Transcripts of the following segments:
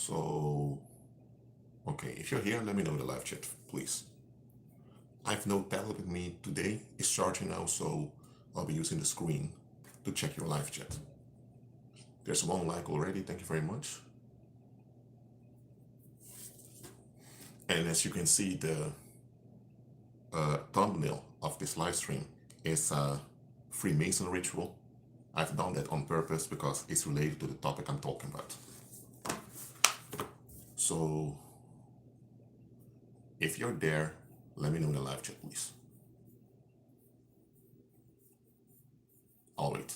So, okay, if you're here, let me know in the live chat, please. I have no tablet with me today. It's charging now, so I'll be using the screen to check your live chat. There's one like already, thank you very much. And as you can see, the thumbnail of this live stream is a Freemason ritual. I've done that on purpose because it's related to the topic I'm talking about. So, if you're there, let me know in the live chat, please. I'll wait.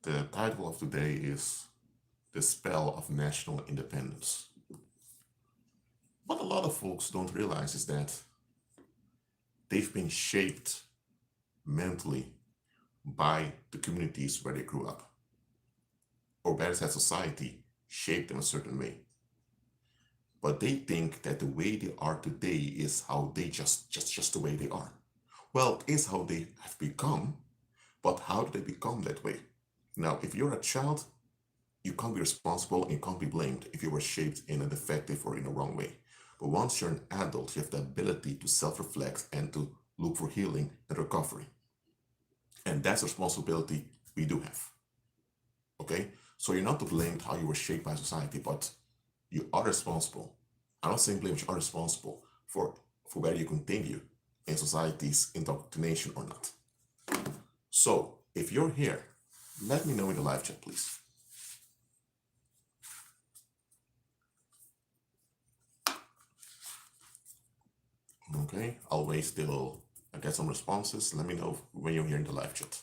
The title of today is The Spell of National Independence. What a lot of folks don't realize is that they've been shaped mentally by the communities where they grew up, or better said, society shaped them a certain way. But they think that the way they are today is how they just the way they are. Well, it is how they have become, but how do they become that way? Now, if you're a child, you can't be responsible and can't be blamed if you were shaped in a defective or in a wrong way. But once you're an adult, you have the ability to self-reflect and to look for healing and recovery. And that's a responsibility we do have. Okay? So you're not to blame how you were shaped by society, but you are responsible. I'm not saying blame, but you are responsible for whether you continue in society's indoctrination or not. So if you're here, let me know in the live chat, please. Okay, I'll wait till I get some responses. Let me know when you're here in the live chat.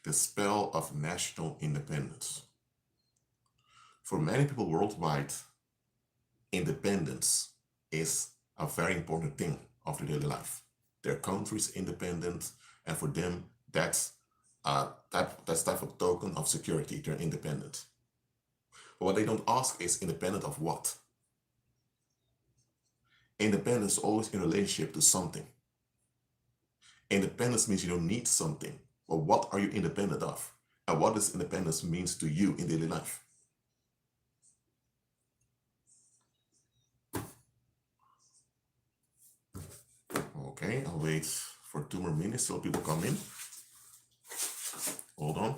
The spell of national independence. For many people worldwide, independence is a very important thing of their daily life. Their country is independent, and for them, that's type of token of security. They're independent. But what they don't ask is independent of what? Independence is always in relationship to something. Independence means you don't need something. But what are you independent of? And what does independence means to you in daily life? Okay, I'll wait for 2 more minutes till people come in. Hold on.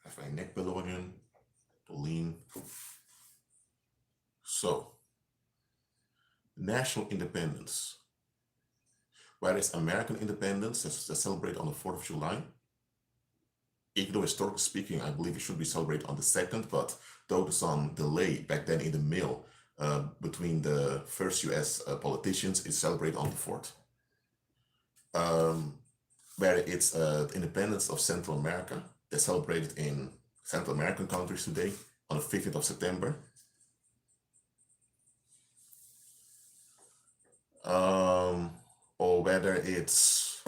I have my neck pillow again to lean. So, national independence. Whereas American independence that's celebrated on the 4th of July, even though historically speaking, I believe it should be celebrated on the 2nd, but though there's some delay back then in the mail between the first US politicians, it's celebrated on the 4th. Where it's independence of Central America, that's celebrated in Central American countries today on the 15th of September. Or whether it's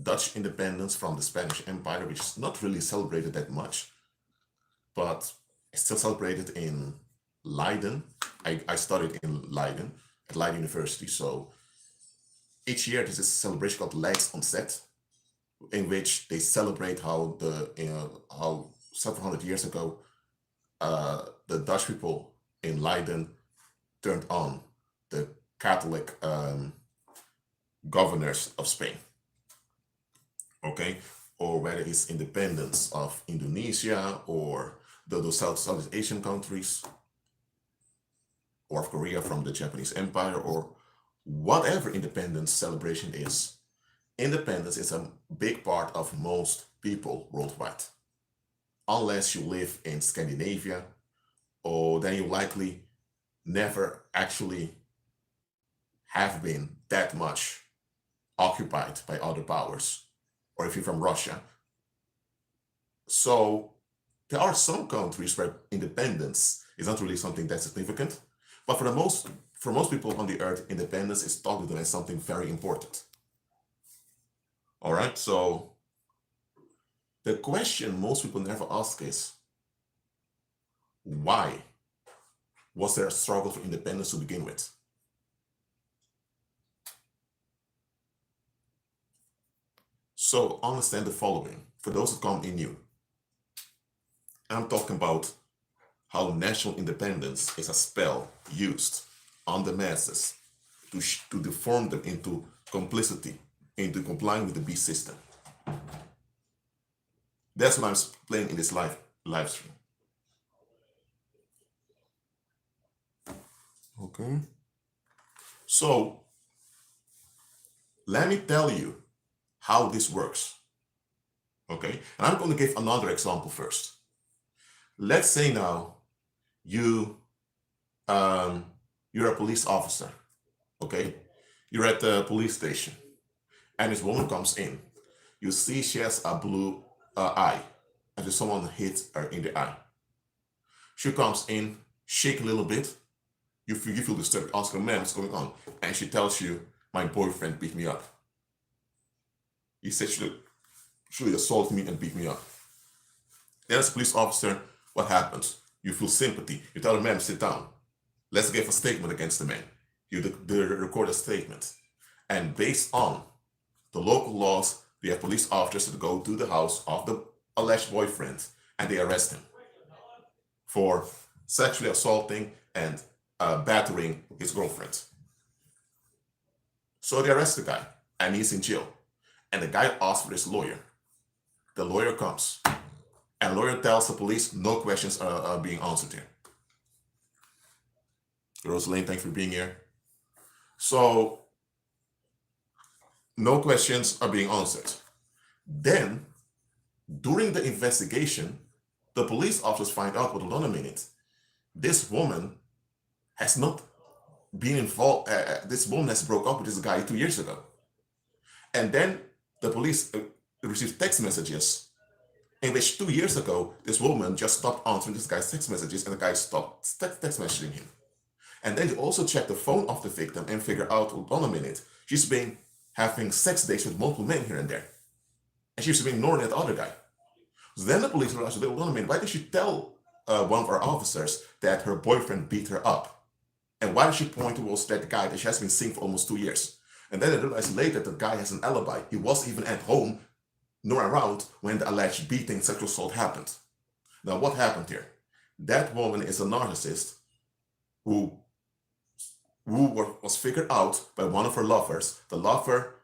Dutch independence from the Spanish Empire, which is not really celebrated that much, but it's still celebrated in Leiden. I studied in Leiden, at Leiden University, so each year there's this celebration called Leidsonset, in which they celebrate how how several hundred years ago the Dutch people in Leiden turned on the Catholic governors of Spain. Okay, or whether it's independence of Indonesia or those Southeast Asian countries, or of Korea from the Japanese Empire, or whatever independence celebration is. Independence is a big part of most people worldwide. Unless you live in Scandinavia or then you likely never actually have been that much occupied by other powers, or if you're from Russia. So there are some countries where independence is not really something that's significant, but for most people on the earth, independence is thought of as something very important. All right, so the question most people never ask is, why was there a struggle for independence to begin with? So understand the following, for those who come in new. I'm talking about how national independence is a spell used on the masses to deform them into complicity, into complying with the beast system. That's what I'm playing in this live stream. Okay. So let me tell you how this works. Okay. And I'm going to give another example first. Let's say now you're a police officer. Okay. You're at the police station, and this woman comes in. You see she has a blue eye, and someone hits her in the eye. She comes in, shake a little bit. You feel disturbed, ask her, ma'am, what's going on? And she tells you, my boyfriend beat me up. He sexually assaulted me and beat me up. Then as a police officer, what happens? You feel sympathy. You tell her, ma'am, sit down. Let's give a statement against the man. You record a statement. And based on the local laws, we have police officers that go to the house of the alleged boyfriend and they arrest him for sexually assaulting and battering his girlfriend. So they arrest the guy and he's in jail. And the guy asks for his lawyer. The lawyer comes and the lawyer tells the police no questions are being answered here. Rosalind, thanks for being here. So no questions are being answered. Then during the investigation, the police officers find out, hold on a minute, this woman has not been involved, this woman has broke up with this guy 2 years ago. And then the police received text messages in which 2 years ago, this woman just stopped answering this guy's text messages and the guy stopped text messaging him. And then they also check the phone of the victim and figure out, hold on a minute, she's been having sex dates with multiple men here and there. And she's been ignoring that other guy. So then the police realized, hold on a minute, why did she tell one of our officers that her boyfriend beat her up? And why did she point towards that guy that she has been seeing for almost 2 years? And then they realized later that the guy has an alibi. He wasn't even at home nor around when the alleged beating, sexual assault happened. Now what happened here? That woman is a narcissist who was figured out by one of her lovers. The lover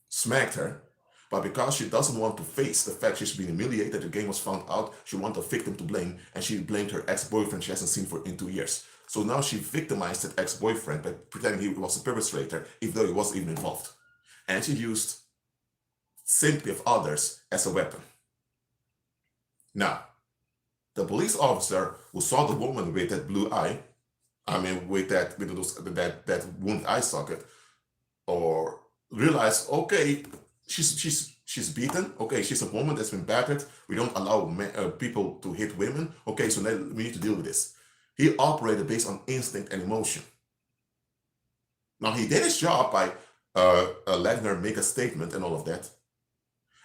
smacked her, but because she doesn't want to face the fact she's been humiliated, the game was found out, she wanted a victim to blame, and she blamed her ex-boyfriend she hasn't seen in 2 years. So now she victimized that ex-boyfriend by pretending he was the perpetrator, even though he wasn't even involved. And she used sympathy of others as a weapon. Now, the police officer who saw the woman with that blue eye, with that wound eye socket, or realized, okay, she's beaten. Okay, she's a woman that's been battered. We don't allow people to hit women. Okay, so now we need to deal with this. He operated based on instinct and emotion. Now he did his job by letting her make a statement and all of that.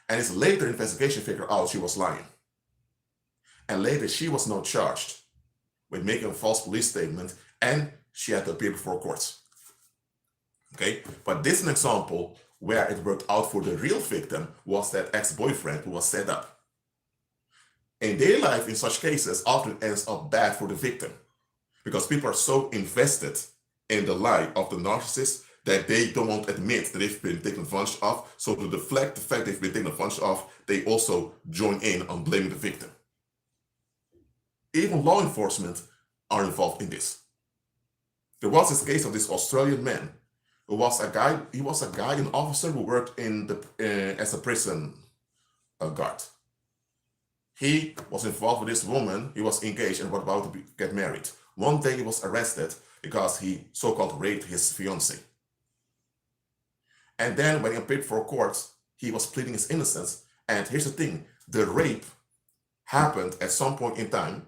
And his later investigation figured out she was lying. And later she was not charged with making a false police statement, and she had to appear before courts. Okay, but this is an example where it worked out for the real victim, was that ex-boyfriend who was set up. In daily life, in such cases, often ends up bad for the victim because people are so invested in the lie of the narcissist that they don't want to admit that they've been taken advantage of. So to deflect the fact they've been taken advantage of, they also join in on blaming the victim. Even law enforcement are involved in this. There was this case of this Australian man who was a guy, an officer who worked in as a prison guard. He was involved with this woman. He was engaged and was about to get married. One day he was arrested because he so-called raped his fiancée. And then when he appeared for court, he was pleading his innocence. And here's the thing, the rape happened at some point in time,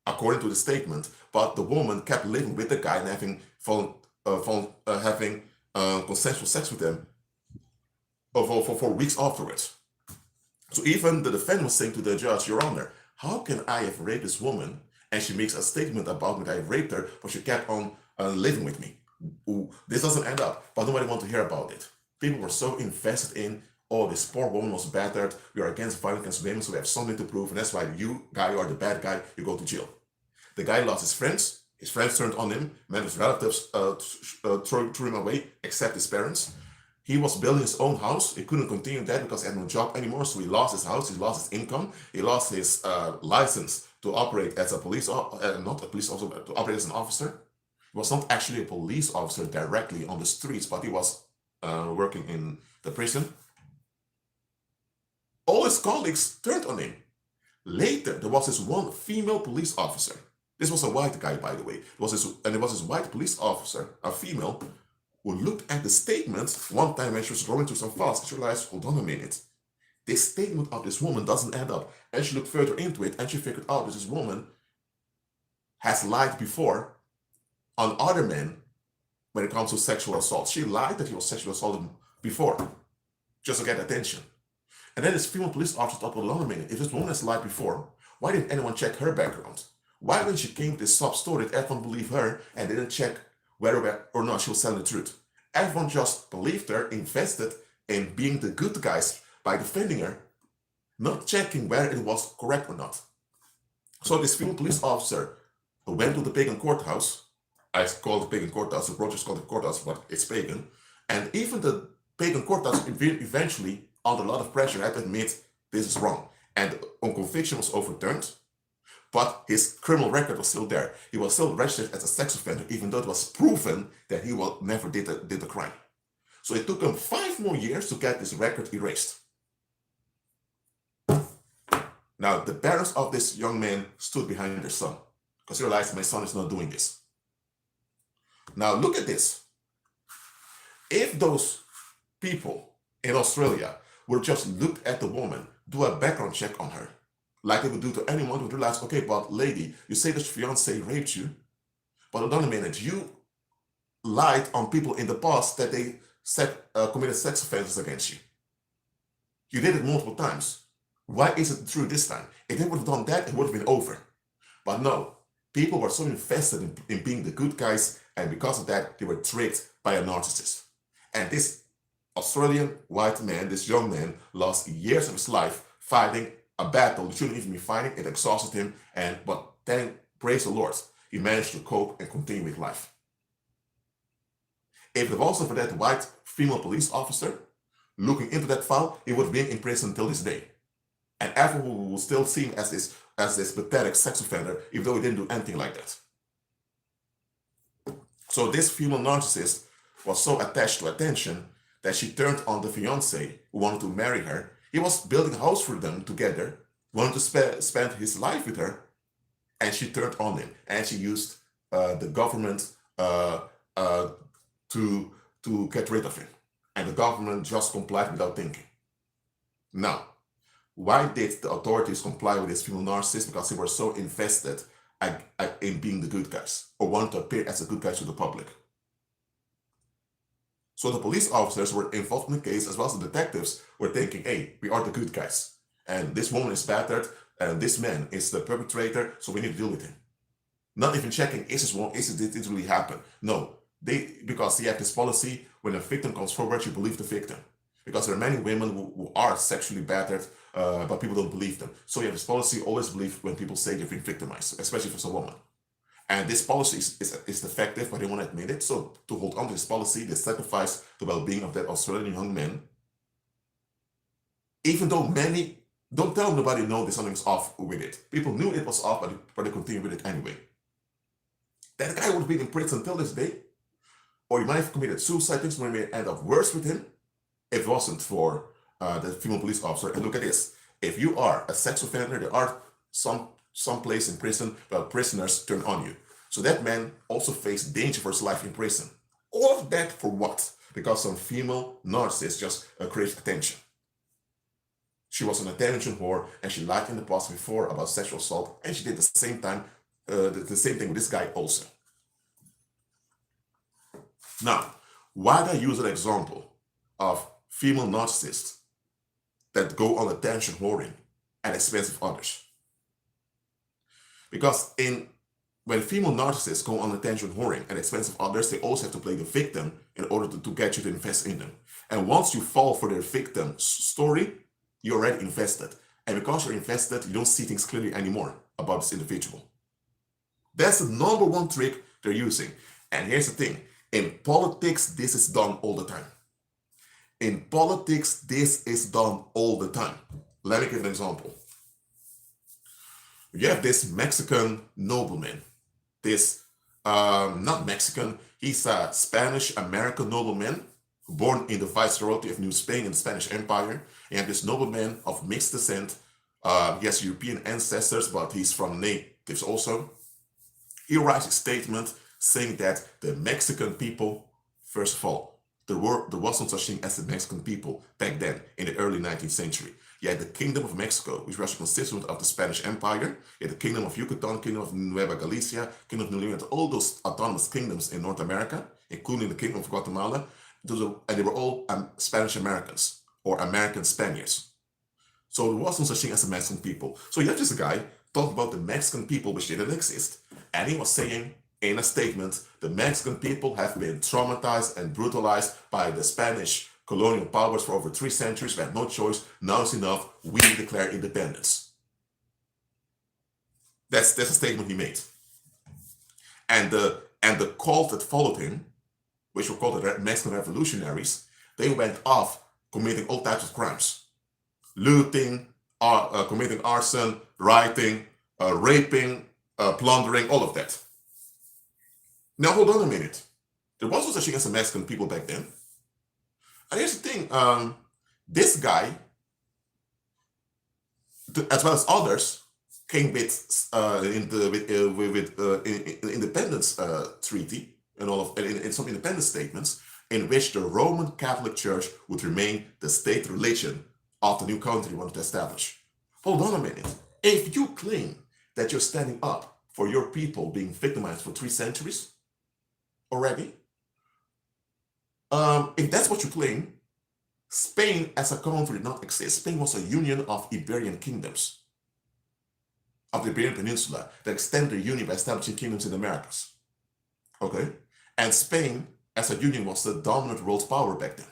according to the statement, but the woman kept living with the guy and having consensual sex with him for weeks afterwards. So even the defendant was saying to the judge, Your Honor, how can I have raped this woman and she makes a statement about me that I raped her, but she kept on living with me? Ooh, this doesn't end up, but nobody wants to hear about it. People were so invested in, oh, this poor woman was battered, we are against violence against women, so we have something to prove, and that's why you are the bad guy, you go to jail. The guy lost his friends turned on him, many of his relatives threw him away, except his parents. He was building his own house. He couldn't continue that because he had no job anymore, so he lost his house, he lost his income, he lost his license to operate as a police officer, not a police officer, but to operate as an officer. He was not actually a police officer directly on the streets, but he was working in the prison. All his colleagues turned on him. Later, there was this one female police officer. This was a white guy, by the way. It was this white police officer, a female, who looked at the statements one time when she was going through some files. She realized, hold on a minute. This statement of this woman doesn't add up. And she looked further into it and she figured out that this woman has lied before on other men when it comes to sexual assault. She lied that he was sexually assaulted before, just to get attention. And then this female police officer thought, well, hold on a minute, if this woman has lied before, why didn't anyone check her background? Why when she came with this sub story, did everyone believe her and didn't check whether or not she was telling the truth? Everyone just believed her, invested in being the good guys by defending her, not checking whether it was correct or not. So this female police officer who went to the pagan courthouse, I call it the pagan courthouse, the project is called the courthouse, but it's pagan, and even the pagan courthouse eventually, under a lot of pressure, had to admit this is wrong. And on conviction was overturned, but his criminal record was still there. He was still registered as a sex offender, even though it was proven that he never did the crime. So it took him 5 more years to get this record erased. Now, the parents of this young man stood behind their son, because they realized my son is not doing this. Now, look at this. If those people in Australia would just look at the woman, do a background check on her, like they would do to anyone, would realize, okay, but lady, you say that your fiancé raped you, but hold on a minute, you lied on people in the past that they committed sex offenses against you. You did it multiple times. Why is it true this time? If they would have done that, it would have been over. But no, people were so invested in being the good guys, and because of that, they were tricked by a narcissist. And this Australian white man, this young man, lost years of his life fighting a battle he shouldn't even be fighting. It exhausted him, but then, praise the Lord, he managed to cope and continue with life. If it wasn't for that white female police officer looking into that file, he would have been in prison until this day. And everyone would still see him as this pathetic sex offender, even though he didn't do anything like that. So this female narcissist was so attached to attention that she turned on the fiancé who wanted to marry her. He was building a house for them together, wanted to spend his life with her, and she turned on him. And she used the government to get rid of him. And the government just complied without thinking. Now, why did the authorities comply with this female narcissist? Because they were so invested in being the good guys, or wanted to appear as the good guys to the public. So the police officers were involved in the case, as well as the detectives were thinking, hey, we are the good guys. And this woman is battered, and this man is the perpetrator, so we need to deal with him. Not even checking, did it really happen? No, because they have this policy, when a victim comes forward, you believe the victim. Because there are many women who are sexually battered, but people don't believe them. So you have this policy, always believe when people say they've been victimized, especially if it's a woman. And this policy is effective, but they won't admit it. So to hold on to this policy, they sacrifice the well-being of that Australian young man. Even though many, don't tell nobody know that something's off with it. People knew it was off, but they continued with it anyway. That guy would have been in prison until this day. Or he might have committed suicide. Things might end up worse with him if it wasn't for the female police officer. And look at this. If you are a sex offender, there are some place in prison where prisoners turn on you. So that man also faced danger for his life in prison. All of that for what? Because some female narcissist just craved attention. She was an attention whore, and she lied in the past before about sexual assault, and she did the same time, the same thing with this guy also. Now, why do I use an example of female narcissists that go on attention whoring at the expense of others? Because when female narcissists go on attention whoring at the expense of others, they also have to play the victim in order to get you to invest in them. And once you fall for their victim story, you're already invested. And because you're invested, you don't see things clearly anymore about this individual. That's the number one trick they're using. And here's the thing. In politics, this is done all the time. In politics, this is done all the time. Let me give an example. You have this Mexican nobleman. Not Mexican, he's a Spanish-American nobleman born in the Viceroyalty of New Spain in the Spanish Empire. You have this nobleman of mixed descent. He has European ancestors, but he's from natives also. He writes a statement saying that the Mexican people, first of all, there was no such thing as the Mexican people back then in the early 19th century. You had the Kingdom of Mexico, which was a constituent of the Spanish Empire. You had the Kingdom of Yucatan, Kingdom of Nueva Galicia, Kingdom of New England, all those autonomous kingdoms in North America, including the Kingdom of Guatemala, and they were all Spanish Americans or American Spaniards. So there was no such thing as the Mexican people. So you have this guy talking about the Mexican people, which didn't exist, and he was saying in a statement, the Mexican people have been traumatized and brutalized by the Spanish colonial powers for over 3 centuries. We had no choice. Now is enough. We declare independence. That's a statement he made. And the cult that followed him, which were called the Mexican revolutionaries, they went off committing all types of crimes. Looting, committing arson, rioting, raping, plundering, all of that. Now hold on a minute. There was no such thing as the Mexican people back then. And here's the thing, this guy, as well as others, came with independence treaty and all of in some independence statements in which the Roman Catholic Church would remain the state religion of the new country wanted to establish. Hold on a minute. If you claim that you're standing up for your people being victimized for 3 centuries already, if that's what you claim, Spain as a country did not exist. Spain was a union of Iberian kingdoms, of the Iberian Peninsula, that extended the union by establishing kingdoms in the Americas. Okay? And Spain as a union was the dominant world power back then.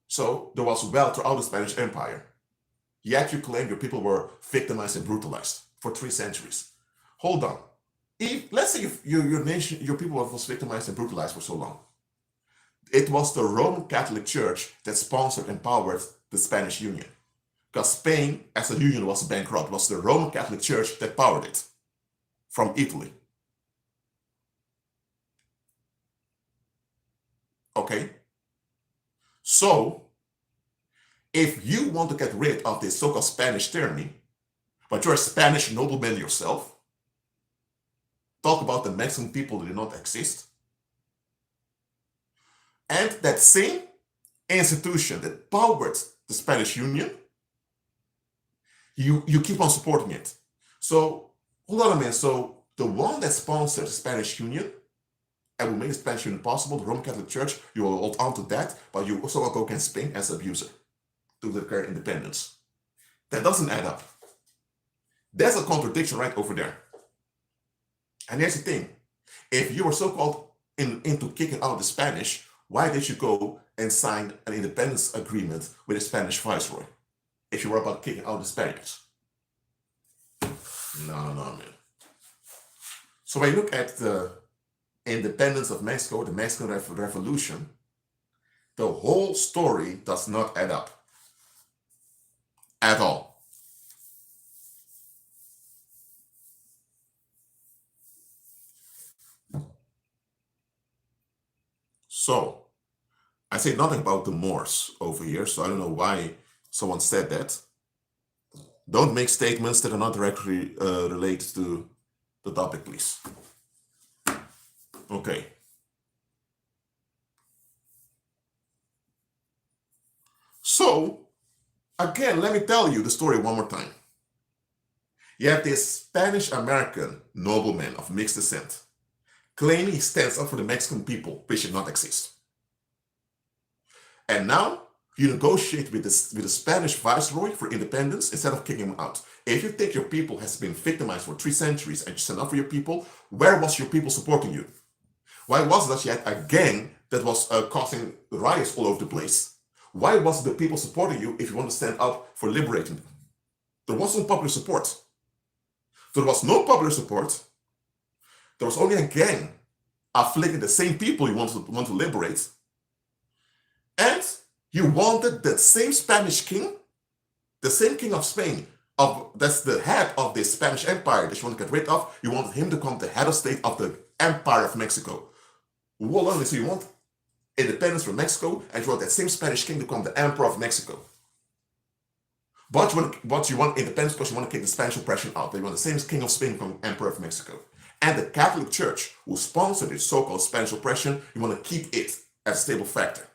So there was wealth throughout the Spanish Empire. Yet you claim your people were victimized and brutalized for 3 centuries. Hold on. Let's say your people was victimized and brutalized for so long. It was the Roman Catholic Church that sponsored and powered the Spanish Union. Because Spain, as a union, was bankrupt. It was the Roman Catholic Church that powered it from Italy. Okay? So, if you want to get rid of this so-called Spanish tyranny, but you're a Spanish nobleman yourself, talk about the Mexican people that did not exist, and that same institution that powered the Spanish Union, you keep on supporting it. So, hold on a minute. So, the one that sponsored the Spanish Union and will make the Spanish Union possible, the Roman Catholic Church, you will hold on to that, but you also go against Spain as an abuser to declare independence. That doesn't add up. There's a contradiction right over there. And here's the thing. If you were so-called into kicking out the Spanish, why did you go and sign an independence agreement with the Spanish viceroy if you were about kicking out the Spaniards? No, man. So when you look at the independence of Mexico, the Mexican Revolution, the whole story does not add up at all. So, I say nothing about the Moors over here, so I don't know why someone said that. Don't make statements that are not directly related to the topic, please. Okay. So, again, let me tell you the story one more time. You have this Spanish-American nobleman of mixed descent claiming he stands up for the Mexican people, which should not exist. And now you negotiate with the Spanish viceroy for independence instead of kicking him out. If you think your people has been victimized for 3 centuries and you stand up for your people, where was your people supporting you? Why was it that you had a gang that was causing riots all over the place? Why was the people supporting you if you want to stand up for liberating them? There wasn't popular support. There was no popular support. There was only a gang afflicting the same people you want to liberate. And you wanted that same Spanish king, the same king of Spain, that's the head of the Spanish Empire that you want to get rid of, you wanted him to become the head of state of the Empire of Mexico. Well, so you want independence from Mexico, and you want that same Spanish king to become the Emperor of Mexico. But you want independence because you want to kick the Spanish oppression out. You want the same king of Spain to become Emperor of Mexico. And the Catholic Church, who sponsored this so-called Spanish oppression, you want to keep it as a stable factor.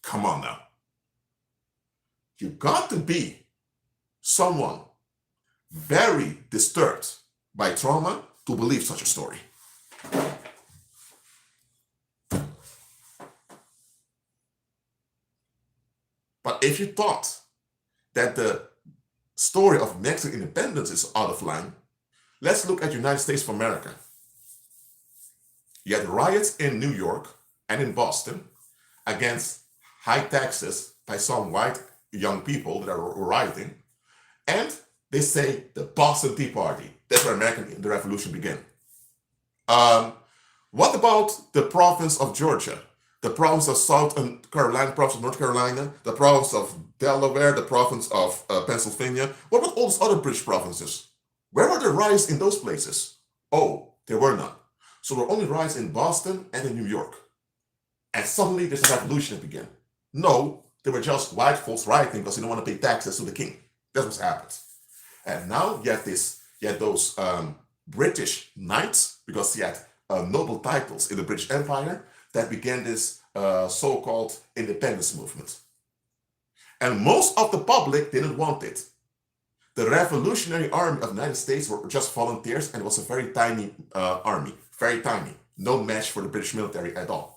Come on now. You got to be someone very disturbed by trauma to believe such a story. But if you thought that the story of Mexican independence is out of line, let's look at the United States of America. You had riots in New York and in Boston against high taxes by some white young people that are rioting, and they say the Boston Tea Party. That's where the Revolution began. What about the province of Georgia, the province of South Carolina, the province of North Carolina, the province of Delaware, the province of Pennsylvania? What about all those other British provinces? Where were the riots in those places? Oh, there were none. So there were only riots in Boston and in New York. And suddenly there's a revolution that began. No, they were just white folks rioting because they don't want to pay taxes to the king. That's what happened. And now you had those British knights, because you had noble titles in the British Empire, that began this so-called independence movement. And most of the public didn't want it. The Revolutionary Army of the United States were just volunteers, and it was a very tiny army, very tiny, no match for the British military at all.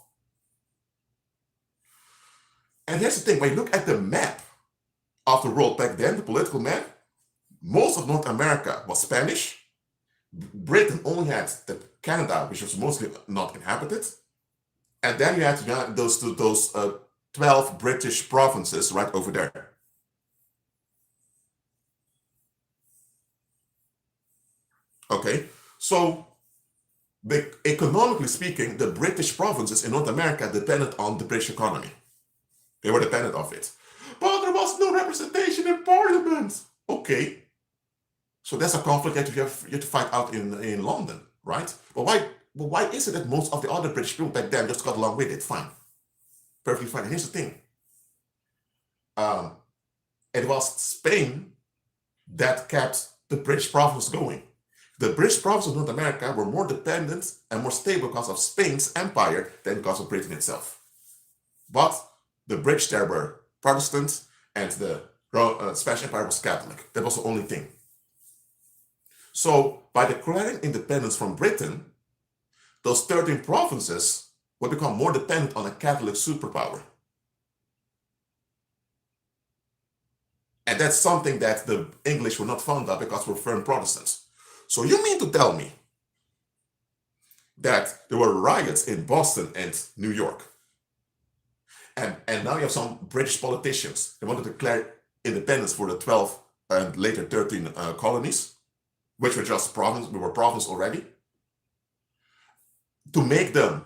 And here's the thing, when you look at the map of the world back then, the political map, most of North America was Spanish. Britain only had Canada, which was mostly not inhabited. And then you had those 12 British provinces right over there. Okay, so economically speaking, the British provinces in North America depended on the British economy. They were dependent of it. But there was no representation in Parliament. Okay, so that's a conflict that you have to fight out in London, right? But why is it that most of the other British people back then just got along with it? Fine, perfectly fine. And here's the thing. It was Spain that kept the British province going. The British provinces of North America were more dependent and more stable because of Spain's empire than because of Britain itself. But the British there were Protestant, and the Spanish Empire was Catholic. That was the only thing. So by declaring independence from Britain, those 13 provinces would become more dependent on a Catholic superpower. And that's something that the English were not fond of because we're firm Protestants. So you mean to tell me that there were riots in Boston and New York, and now you have some British politicians, they want to declare independence for the 12 and later 13 colonies, which were just province already, to make them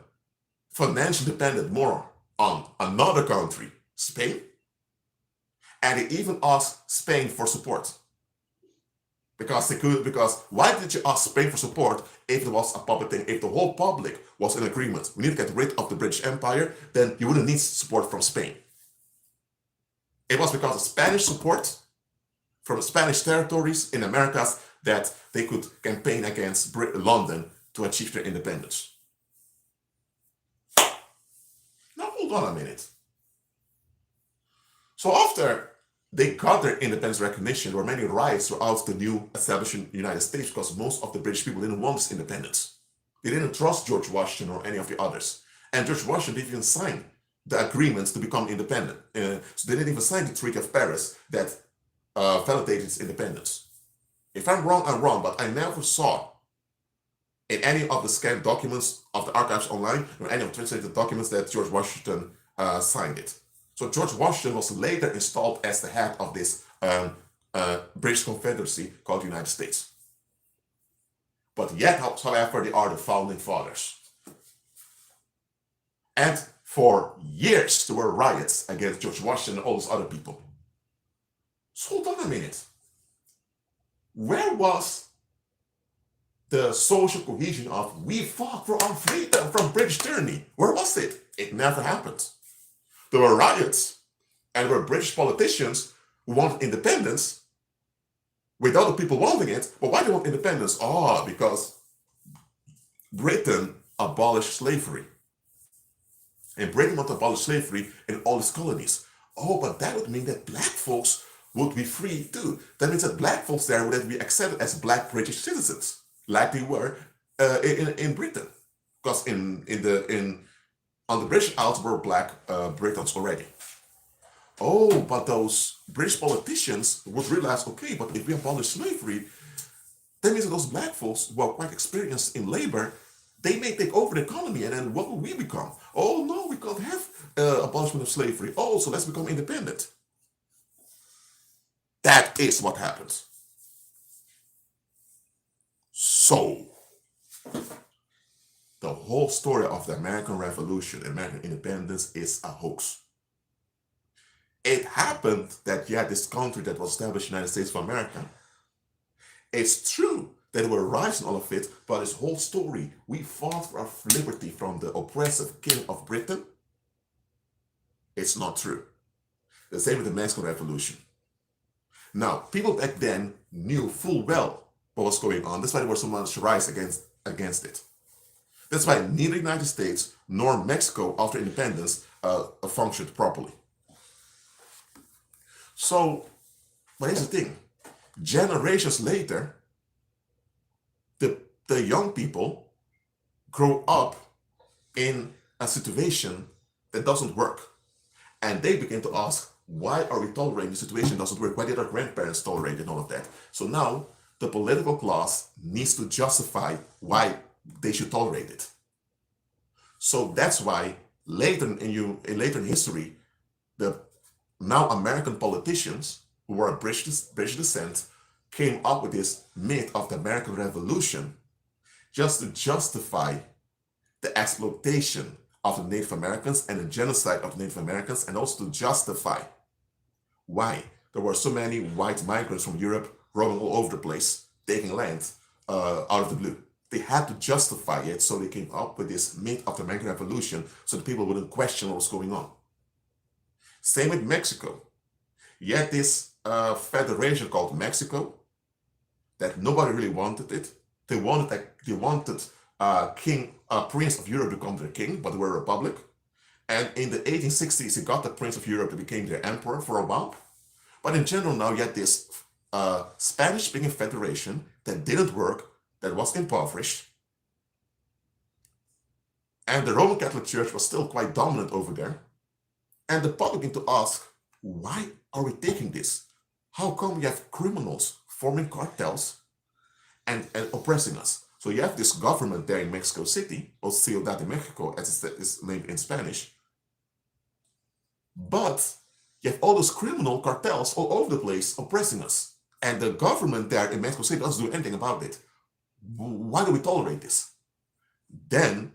financially dependent more on another country, Spain, and they even asked Spain for support. Because why did you ask Spain for support if there was a public thing, if the whole public was in agreement? We need to get rid of the British Empire, then you wouldn't need support from Spain. It was because of Spanish support from the Spanish territories in Americas that they could campaign against London to achieve their independence. Now hold on a minute. So after they got their independence recognition, there were many riots throughout the new established United States because most of the British people didn't want this independence. They didn't trust George Washington or any of the others. And George Washington didn't even sign the agreements to become independent. So they didn't even sign the Treaty of Paris that validated its independence. If I'm wrong, I'm wrong, but I never saw in any of the scanned documents of the archives online or any of the translated documents that George Washington signed it. So George Washington was later installed as the head of this British Confederacy called the United States. But yet, however, they are the founding fathers. And for years, there were riots against George Washington and all those other people. So hold on a minute. Where was the social cohesion of we fought for our freedom from British tyranny? Where was it? It never happened. There were riots, and there were British politicians who wanted independence without the people wanting it. But why do they want independence? Oh, because Britain abolished slavery. And Britain wanted to abolish slavery in all its colonies. Oh, but that would mean that black folks would be free too. That means that black folks there would be accepted as black British citizens, like they were in Britain. Because on the British Isles were black Britons already. Oh, but those British politicians would realize, okay, but if we abolish slavery, that means that those black folks who are quite experienced in labor, they may take over the economy, and then what will we become? Oh no, we can't have abolishment of slavery. Oh, so let's become independent. That is what happens. So, the whole story of the American Revolution, American independence, is a hoax. It happened that, yeah, this country that was established, United States of America, it's true that there were riots and all of it, but this whole story, we fought for our liberty from the oppressive king of Britain, it's not true. The same with the Mexican Revolution. Now, people back then knew full well what was going on. That's why there were so much riots against it. That's why neither the United States nor Mexico, after independence, functioned properly. So, but here's the thing. Generations later, the young people grow up in a situation that doesn't work. And they begin to ask, why are we tolerating the situation that doesn't work? Why did our grandparents tolerate it and all of that? So now, the political class needs to justify why they should tolerate it. So that's why later in history, the now American politicians who were of British descent came up with this myth of the American Revolution just to justify the exploitation of the Native Americans and the genocide of the Native Americans, and also to justify why there were so many white migrants from Europe roaming all over the place, taking land out of the blue. They had to justify it, so they came up with this myth of the American Revolution so that people wouldn't question what was going on. Same with Mexico. You had this federation called Mexico that nobody really wanted it. They wanted Prince of Europe to become their king, but they were a republic. And in the 1860s, they got the Prince of Europe to become their emperor for a while. But in general now, you had this Spanish-speaking federation that didn't work, that was impoverished. And the Roman Catholic Church was still quite dominant over there. And the public began to ask, why are we taking this? How come we have criminals forming cartels and oppressing us? So you have this government there in Mexico City, or Ciudad de Mexico, as it's named in Spanish. But you have all those criminal cartels all over the place oppressing us. And the government there in Mexico City doesn't do anything about it. Why do we tolerate this? Then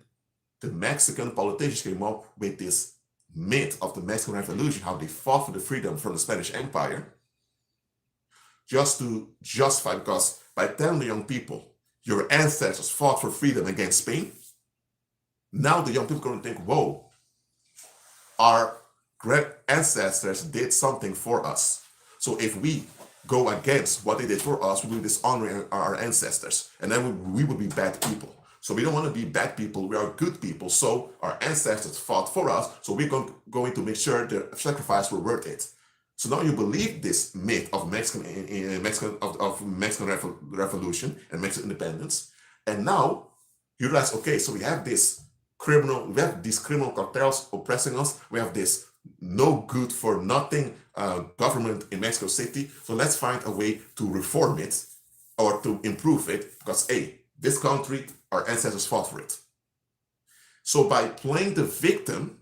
the Mexican politicians came up with this myth of the Mexican Revolution, how they fought for the freedom from the Spanish Empire, just to justify, because by telling the young people, your ancestors fought for freedom against Spain, now the young people are going to think, whoa, our great ancestors did something for us. So if we go against what they did for us, we will dishonor our ancestors, and then we would be bad people. So we don't want to be bad people, we are good people. So our ancestors fought for us, so we're going to make sure the sacrifice were worth it. So now you believe this myth of Mexican Revolution and Mexican independence, and now you realize, okay, so we have these criminal cartels oppressing us. We have this no good for nothing government in Mexico City. So let's find a way to reform it or to improve it, because this country, our ancestors fought for it. So by playing the victim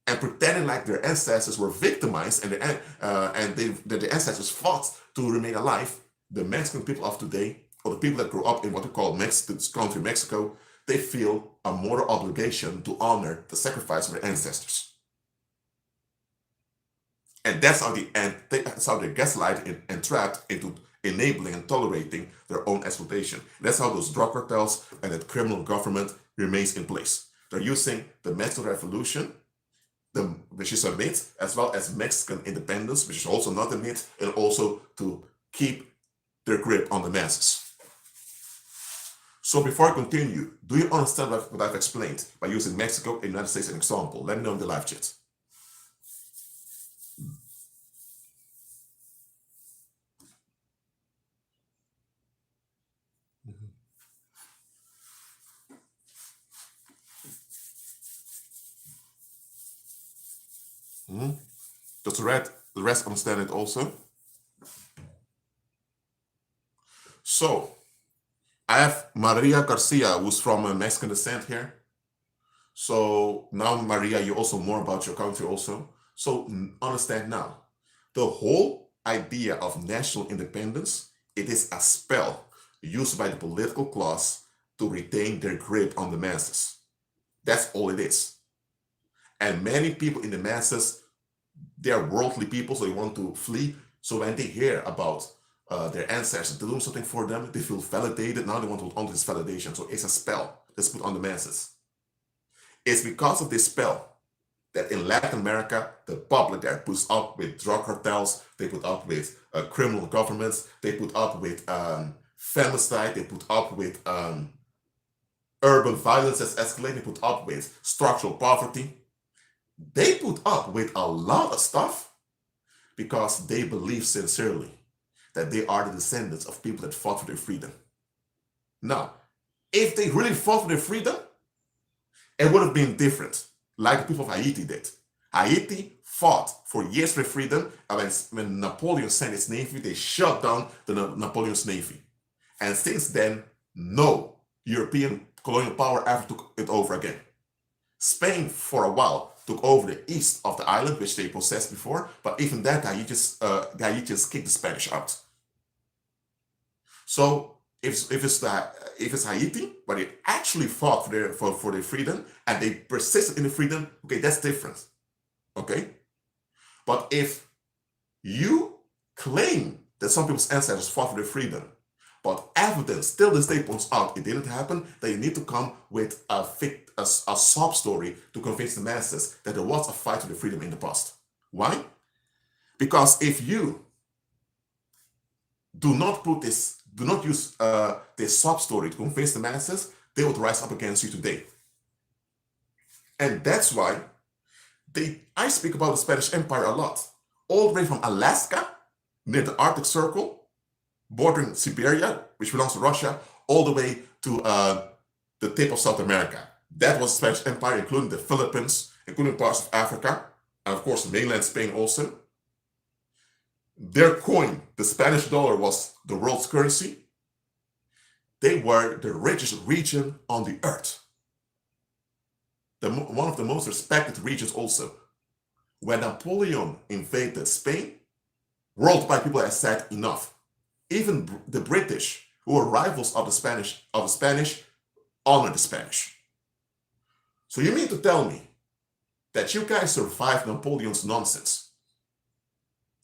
and pretending like their ancestors were victimized and the ancestors fought to remain alive, the Mexican people of today, or the people that grew up in what we call this country, Mexico, they feel a moral obligation to honor the sacrifice of their ancestors. And that's how they're gaslighted and trapped into enabling and tolerating their own exploitation. That's how those drug cartels and that criminal government remains in place. They're using the Mexican Revolution, which is a myth, as well as Mexican independence, which is also not a myth, and also to keep their grip on the masses. So before I continue, do you understand what I've explained by using Mexico and the United States as an example? Let me know in the live chat. Does the rest understand it also? So, I have Maria Garcia, who's from Mexican descent here. So now, Maria, you also more about your country also. So understand now, the whole idea of national independence, it is a spell used by the political class to retain their grip on the masses. That's all it is. And many people in the masses, they are worldly people, so they want to flee. So when they hear about their ancestors doing something for them, they feel validated. Now they want to hold on to this validation. So it's a spell that's put on the masses. It's because of this spell that in Latin America, the public there puts up with drug cartels, they put up with criminal governments, they put up with femicide, they put up with urban violence that's escalating, they put up with structural poverty. They put up with a lot of stuff because they believe sincerely that they are the descendants of people that fought for their freedom. Now, if they really fought for their freedom, it would have been different, like the people of Haiti did. Haiti fought for years for freedom, and when Napoleon sent his navy, they shut down the Napoleon's navy. And since then, no European colonial power ever took it over again. Spain, for a while, took over the east of the island, which they possessed before, but even that, Haiti just kicked the Spanish out. So if it's Haiti, but they actually fought for their freedom and they persisted in the freedom, okay, that's different. Okay? But if you claim that some people's ancestors fought for their freedom, but evidence still this day points out it didn't happen, then you need to come with a sob story to convince the masses that there was a fight for their freedom in the past. Why? Because if you do not use this sob story to convince the masses, they would rise up against you today. And that's why I speak about the Spanish Empire a lot. All the way from Alaska, near the Arctic Circle, bordering Siberia, which belongs to Russia, all the way to the tip of South America. That was the Spanish Empire, including the Philippines, including parts of Africa, and of course mainland Spain also. Their coin, the Spanish dollar, was the world's currency. They were the richest region on the earth. One of the most respected regions also. When Napoleon invaded Spain, worldwide people had said enough. Even the British, who were rivals of the Spanish, honored the Spanish. So you mean to tell me that you guys survived Napoleon's nonsense,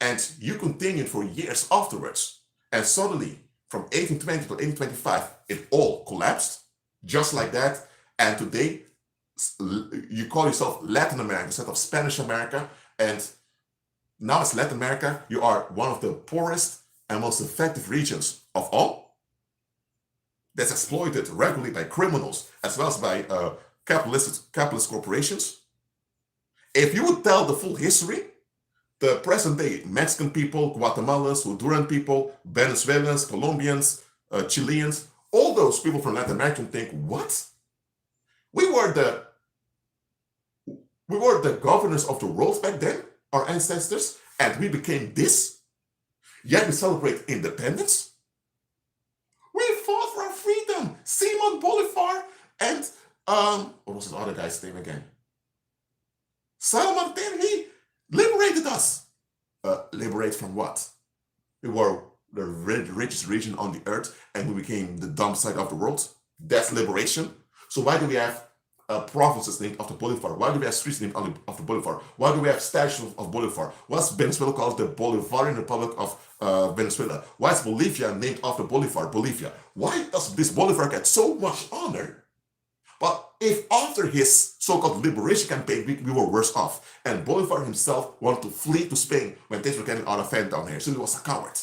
and you continued for years afterwards, and suddenly from 1820 to 1825, it all collapsed, just like that, and today you call yourself Latin America instead of Spanish America, and now as Latin America, you are one of the poorest and most effective regions of all that's exploited regularly by criminals as well as by capitalist corporations. If you would tell the full history, the present day Mexican people, Guatemalans, Honduran people, Venezuelans, Colombians, Chileans, all those people from Latin America think, what? We were the governors of the world back then, our ancestors, and we became this. Yet we celebrate independence. We fought for our freedom. Simon Bolivar and what was the other guy's name again? San Martin, he liberated us. Liberate from what? We were the richest region on the earth and we became the dump site of the world. That's liberation. So why do we have provinces named after Bolivar? Why do we have streets named after Bolivar? Why do we have statues of Bolivar? What's Venezuela called the Bolivarian Republic of Venezuela? Why is Bolivia named after Bolivar, Bolivia? Why does this Bolivar get so much honor? But if after his so-called liberation campaign, we were worse off, and Bolivar himself wanted to flee to Spain when things were getting out of hand down here, so he was a coward.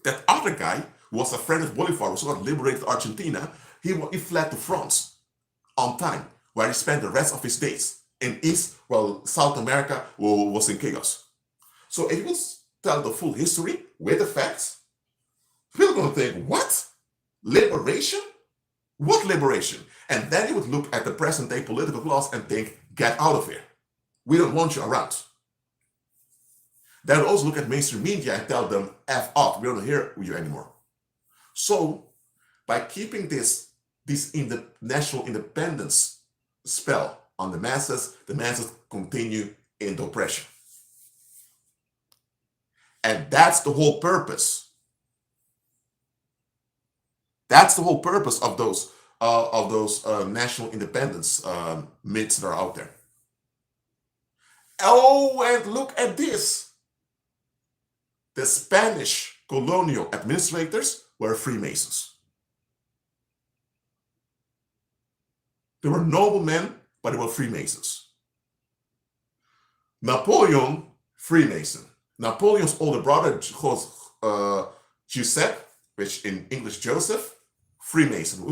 That other guy, who was a friend of Bolivar, who sort of liberated Argentina, he fled to France on time, where he spent the rest of his days in East, while South America was in chaos. So if you would tell the full history with the facts, people are going to think, what? Liberation? What liberation? And then you would look at the present day political class and think, get out of here. We don't want you around. They would also look at mainstream media and tell them, F off, we don't hear you anymore. So by keeping this national independence spell on the masses continue in the oppression. And that's the whole purpose. That's the whole purpose of those national independence myths that are out there. Oh, and look at this. The Spanish colonial administrators were Freemasons. They were noblemen, but they were Freemasons. Napoleon, Freemason. Napoleon's older brother, Giuseppe, which in English Joseph, Freemason.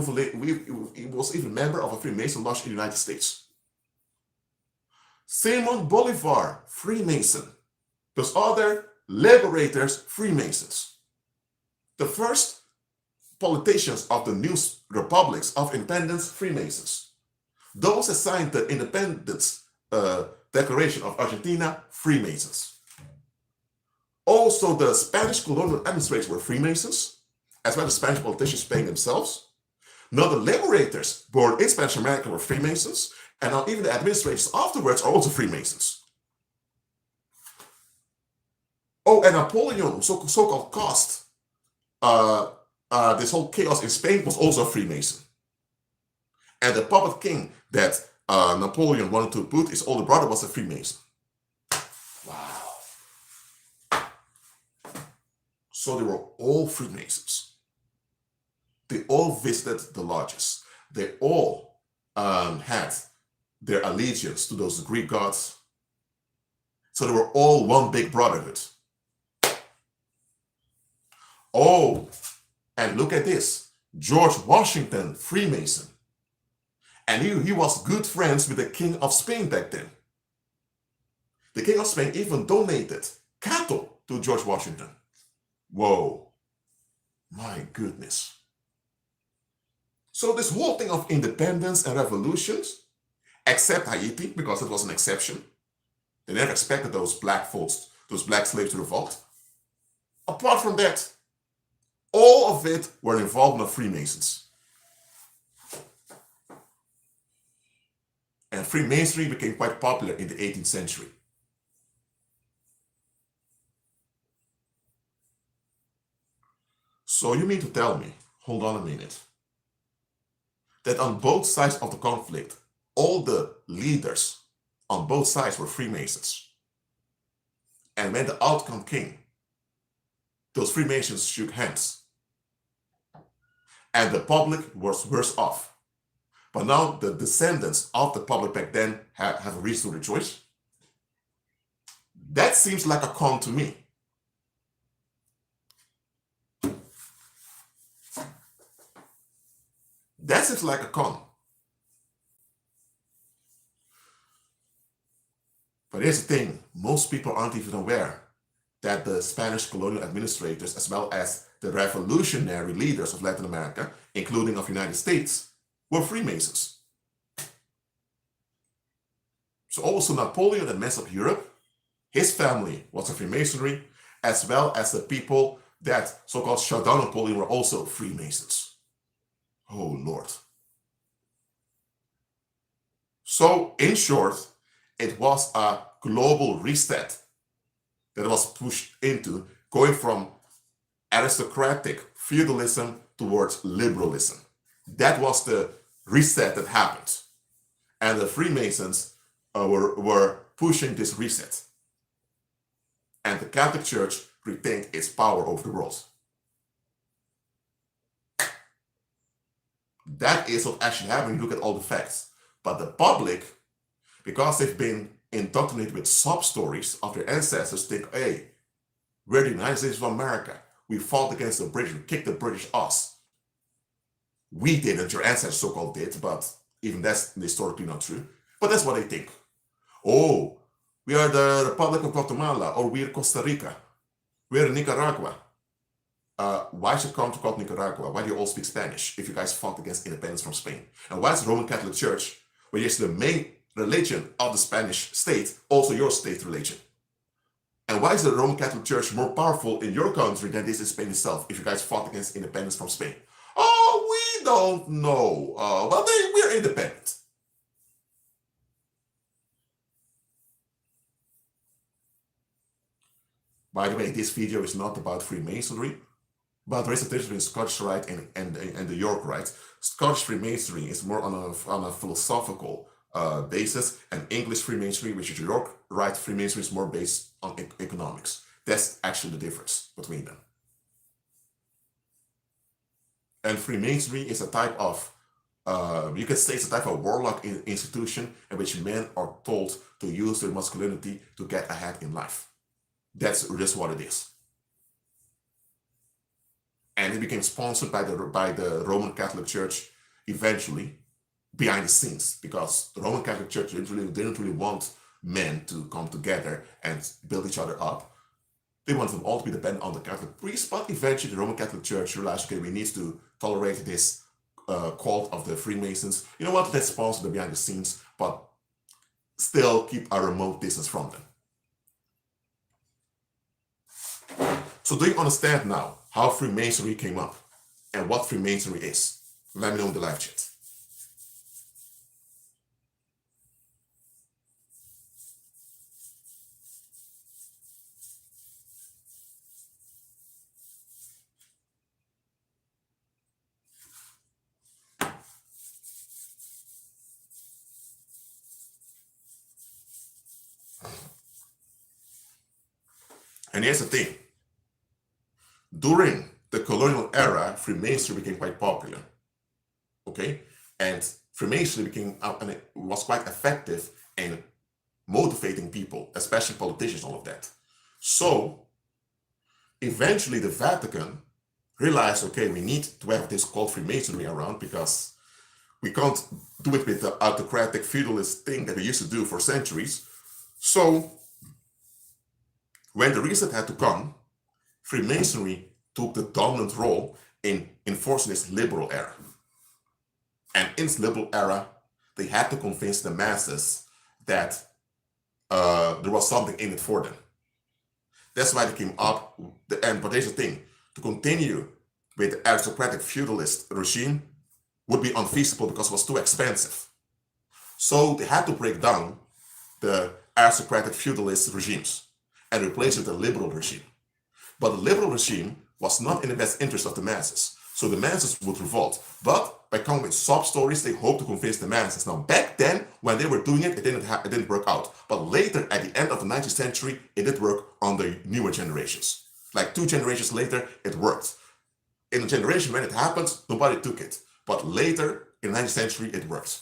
He was even a member of a Freemason lodge in the United States. Simon Bolivar, Freemason. Those other liberators, Freemasons. The first politicians of the new republics of independence, Freemasons. Those assigned the independence declaration of Argentina, Freemasons. Also, the Spanish colonial administrators were Freemasons, as well as Spanish politicians paying themselves. Now the liberators born in Spanish America were Freemasons, and now even the administrators afterwards are also Freemasons. Oh, and Napoleon, so-called caused this whole chaos in Spain, was also a Freemason. And the puppet king that Napoleon wanted to put his older brother was a Freemason. Wow. So they were all Freemasons. They all visited the lodges. They all had their allegiance to those Greek gods. So they were all one big brotherhood. Oh, and look at this. George Washington, Freemason. And he was good friends with the King of Spain back then. The King of Spain even donated cattle to George Washington. Whoa, my goodness. So this whole thing of independence and revolutions, except Haiti, because it was an exception. They never expected those black folks, those black slaves to revolt. Apart from that, all of it were involved in the Freemasons. And Freemasonry became quite popular in the 18th century. So you mean to tell me, hold on a minute, that on both sides of the conflict, all the leaders on both sides were Freemasons. And when the outcome came, those Freemasons shook hands. And the public was worse off. But now the descendants of the public back then have a reason to rejoice. That seems like a con to me. That seems like a con. But here's the thing, most people aren't even aware that the Spanish colonial administrators, as well as the revolutionary leaders of Latin America, including of the United States, were Freemasons. So also Napoleon that messed up Europe, his family was a Freemasonry, as well as the people that so-called shut down Napoleon were also Freemasons. Oh Lord. So in short, it was a global reset that was pushed into, going from aristocratic feudalism towards liberalism. That was the reset that happened. And the Freemasons were pushing this reset. And the Catholic Church retained its power over the world. That is what actually happened. You look at all the facts. But the public, because they've been indoctrinated with sub-stories of their ancestors, think, hey, we're the United States of America. We fought against the British. We kicked the British ass. We didn't. Your ancestors so-called did, but even that's historically not true. But that's what they think. Oh, we are the Republic of Guatemala, or we're Costa Rica. We're Nicaragua. Why should country called Nicaragua? Why do you all speak Spanish if you guys fought against independence from Spain? And why is the Roman Catholic Church, which is the main religion of the Spanish state, also your state religion? And why is the Roman Catholic Church more powerful in your country than it is in Spain itself if you guys fought against independence from Spain? Oh, we don't know. Well, we're independent. By the way, this video is not about Freemasonry, but there is a difference between Scottish Rite and the York Rite. Scottish Freemasonry is more on a philosophical basis, and English Freemasonry, which is York Rite Freemasonry, is more based on economics. That's actually the difference between them. And Freemasonry is a type of, you could say it's a type of warlock institution in which men are told to use their masculinity to get ahead in life. That's just what it is. And it became sponsored by the Roman Catholic Church eventually, behind the scenes, because the Roman Catholic Church didn't really want men to come together and build each other up. They wanted them all to be dependent on the Catholic priests, but eventually the Roman Catholic Church realized, okay, we need to tolerate this cult of the Freemasons. You know what? Let's sponsor them behind the scenes, but still keep a remote distance from them. So do you understand now how Freemasonry came up and what Freemasonry is? Let me know in the live chat. And here's the thing. During the colonial era, Freemasonry became quite popular. Okay? And Freemasonry became, and it was quite effective in motivating people, especially politicians, all of that. So, eventually the Vatican realized, okay, we need to have this called Freemasonry around because we can't do it with the autocratic feudalist thing that we used to do for centuries. So, when the reset had to come, Freemasonry took the dominant role in enforcing this liberal era. And in this liberal era, they had to convince the masses that there was something in it for them. That's why they came up, but here's the thing, to continue with the aristocratic feudalist regime would be unfeasible because it was too expensive. So they had to break down the aristocratic feudalist regimes and replace it with a liberal regime. But the liberal regime was not in the best interest of the masses. So the masses would revolt. But by coming with sub-stories, they hoped to convince the masses. Now, back then, when they were doing it, it didn't work out. But later, at the end of the 19th century, it did work on the newer generations. Like 2 generations later, it worked. In the generation when it happened, nobody took it. But later, in the 19th century, it worked.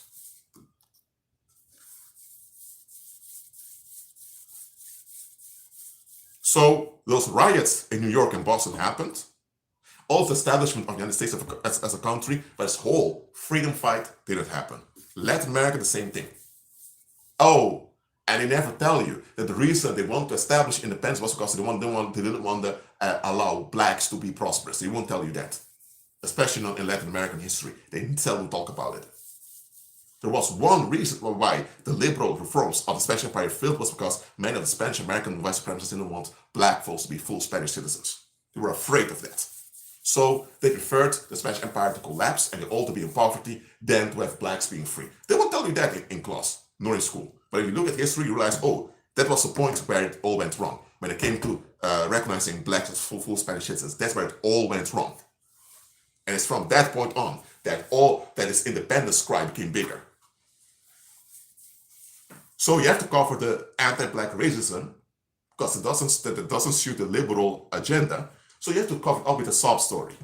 So those riots in New York and Boston happened. All the establishment of the United States as a country, but this whole freedom fight didn't happen. Latin America, the same thing. Oh, and they never tell you that the reason they want to establish independence was because they didn't want to allow blacks to be prosperous. They won't tell you that, especially not in Latin American history. They seldom talk about it. There was one reason why the liberal reforms of the Spanish Empire failed, was because many of the Spanish American white supremacists didn't want black folks to be full Spanish citizens. They were afraid of that. So they preferred the Spanish Empire to collapse and they all to be in poverty than to have blacks being free. They won't tell you that in class, nor in school. But if you look at history, you realize, oh, that was the point where it all went wrong. When it came to recognizing blacks as full Spanish citizens, that's where it all went wrong. And it's from that point on that all that is independence cry became bigger. So you have to cover the anti-black racism because it doesn't suit the liberal agenda. So you have to cover it up with a sob story.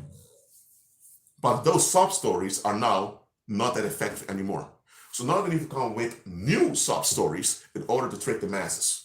But those sob stories are now not that effective anymore. So now they need to come up with new sob stories in order to trick the masses.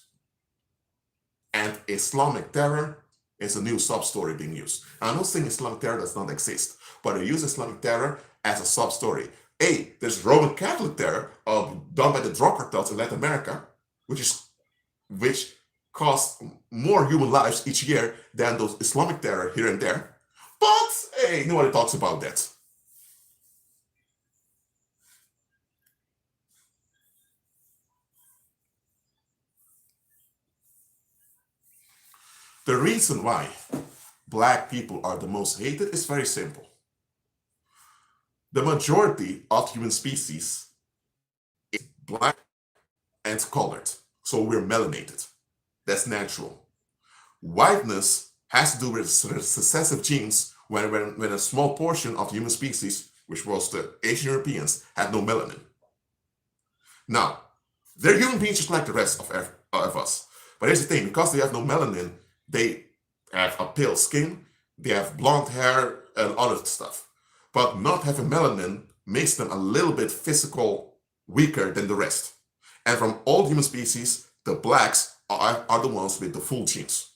And Islamic terror is a new sob story being used. I'm not saying Islamic terror does not exist, but they use Islamic terror as a sob story. There's Roman Catholic terror done by the drug cartels in Latin America, which cost more human lives each year than those Islamic terror here and there. But hey, nobody talks about that. The reason why black people are the most hated is very simple. The majority of human species is black and colored, so we're melanated. That's natural. Whiteness has to do with successive genes when a small portion of the human species, which was the Asian Europeans, had no melanin. Now, they're human beings just like the rest of us. But here's the thing, because they have no melanin, they have a pale skin, they have blonde hair and other stuff. But not having melanin makes them a little bit physical weaker than the rest. And from all human species, the blacks are the ones with the full genes.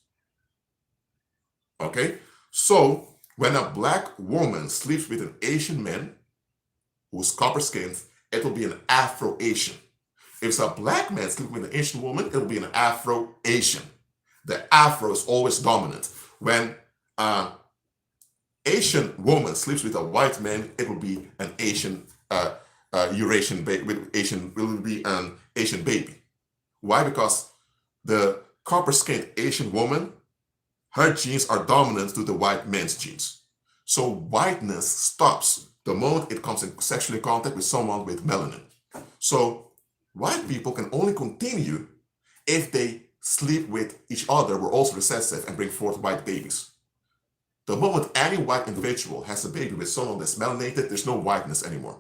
Okay? So, when a black woman sleeps with an Asian man who's copper-skinned, it will be an Afro-Asian. If it's a black man sleeping with an Asian woman, it will be an Afro-Asian. The Afro is always dominant. When Asian woman sleeps with a white man, it will be an Asian Eurasian baby. Will be an Asian baby. Why? Because the copper-skinned Asian woman, her genes are dominant to the white man's genes. So whiteness stops the moment it comes in sexual contact with someone with melanin. So white people can only continue if they sleep with each other, were also recessive, and bring forth white babies. The moment any white individual has a baby with someone that's melanated, there's no whiteness anymore.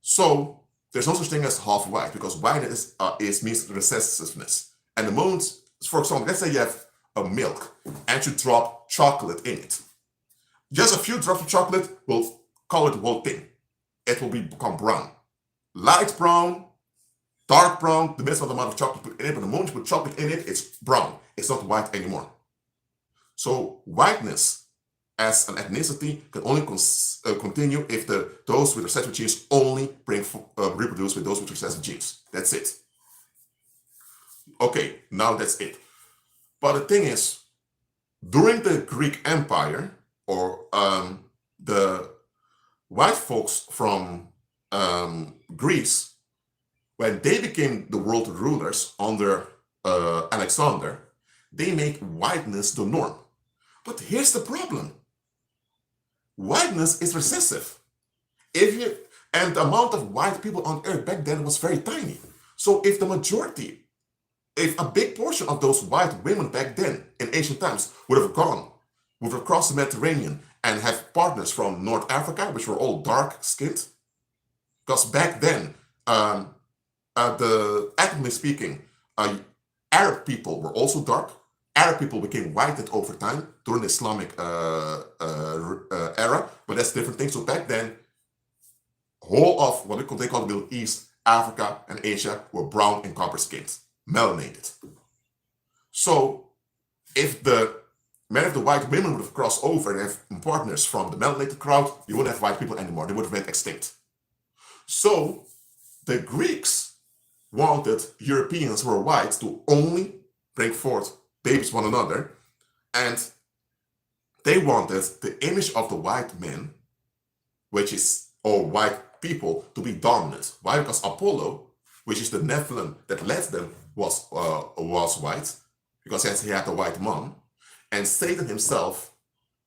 So there's no such thing as half white, because whiteness means recessiveness. And the moment, for example, let's say you have a milk and you drop chocolate in it. Just a few drops of chocolate will color the whole thing. It will become brown. Light brown, dark brown, the minimum amount of chocolate put in it, but the moment you put chocolate in it, it's brown. It's not white anymore. So whiteness as an ethnicity can only continue if those with recessive genes only reproduce with those with recessive genes. That's it. Okay, now that's it. But the thing is, during the Greek Empire, or the white folks from Greece, when they became the world rulers under Alexander, they made whiteness the norm. But here's the problem. Whiteness is recessive. And the amount of white people on earth back then was very tiny. So if a big portion of those white women back then in ancient times would have crossed the Mediterranean and have partners from North Africa, which were all dark-skinned, because back then, ethnically speaking, Arab people were also dark. Arab people became whitened over time during the Islamic era, but that's a different thing. So back then, whole of what they call the Middle East, Africa, and Asia were brown and copper skinned, melanated. So if many of the white women would have crossed over and have partners from the melanated crowd, you wouldn't have white people anymore. They would have went extinct. So the Greeks wanted Europeans who were white to only bring forth babies one another, and they wanted the image of the white men, which is all white people, to be dominant. Why? Because Apollo, which is the Nephilim that led them, was white, because he had a white mom, and Satan himself,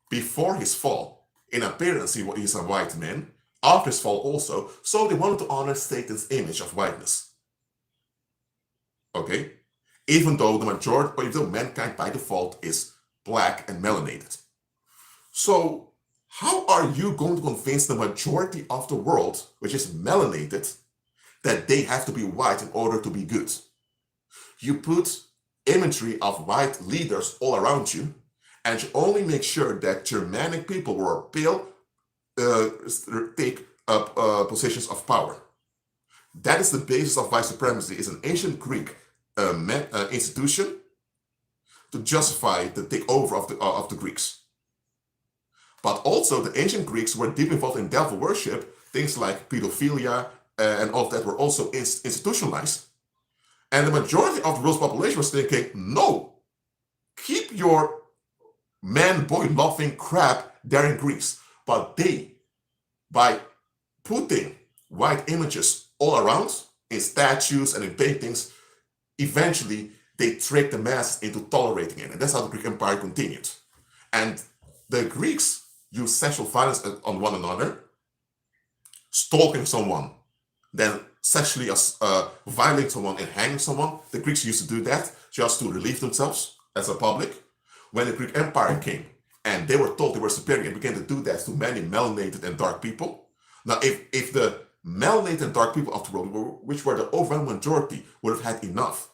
before his fall, in appearance he's a white man, after his fall also, so they wanted to honor Satan's image of whiteness. Okay? Even though mankind by default is black and melanated. So how are you going to convince the majority of the world, which is melanated, that they have to be white in order to be good? You put imagery of white leaders all around you, and you only make sure that Germanic people who are pale take up positions of power. That is the basis of white supremacy. It's an ancient Greek institution to justify the takeover of the Greeks. But also the ancient Greeks were deeply involved in devil worship. Things like pedophilia and all of that were also institutionalized. And the majority of the world's population was thinking, no, keep your man-boy loving crap there in Greece. But they, by putting white images all around in statues and in paintings, eventually they tricked the masses into tolerating it. And that's how the Greek Empire continued. And the Greeks used sexual violence on one another, stalking someone, then sexually violating someone and hanging someone. The Greeks used to do that just to relieve themselves as a public. When the Greek Empire came and they were told they were superior and began to do that to many melanated and dark people. Now, if the melanated and dark people of the world, which were the overwhelming majority, would have had enough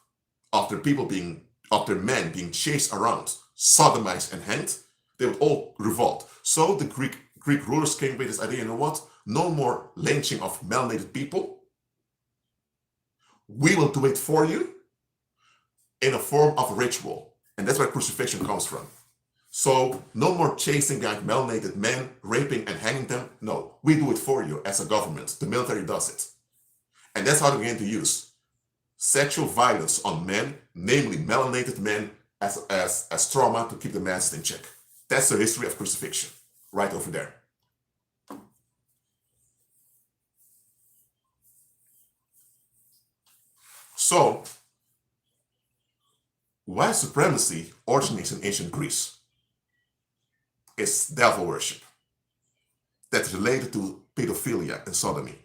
of their men being chased around, sodomized and hanged, they would all revolt. So the Greek rulers came with this idea, you know what? No more lynching of melanated people. We will do it for you in a form of ritual. And that's where crucifixion comes from. So no more chasing behind melanated men, raping and hanging them. No, we do it for you as a government. The military does it. And that's how they began to use sexual violence on men, namely melanated men, as trauma to keep the masses in check. That's the history of crucifixion, right over there. So, white supremacy originates in ancient Greece. It's devil worship that's related to pedophilia and sodomy.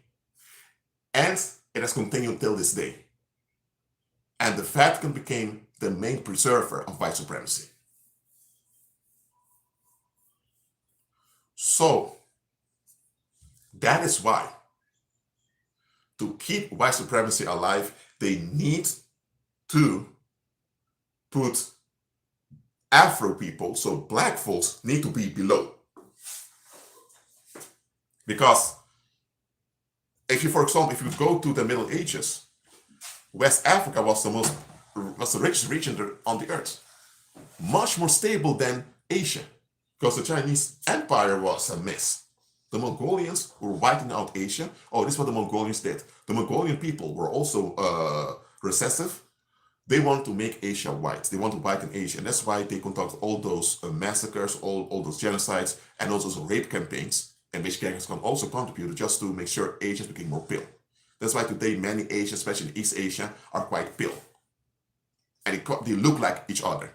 And it has continued till this day. And the Vatican became the main preserver of white supremacy. So, that is why, to keep white supremacy alive, they need to put Afro people, so black folks, need to be below. Because if you go to the Middle Ages, West Africa was the richest region on the earth. Much more stable than Asia, because the Chinese Empire was a mess. The Mongolians were wiping out Asia. Oh, this is what the Mongolians did. The Mongolian people were also recessive. They want to make Asia white. They want to whiten Asia. And that's why they conduct all those massacres, all those genocides, and also those rape campaigns, and which gangs can also contribute just to make sure Asians became more pale. That's why today many Asians, especially in East Asia, are quite pale. And they look like each other.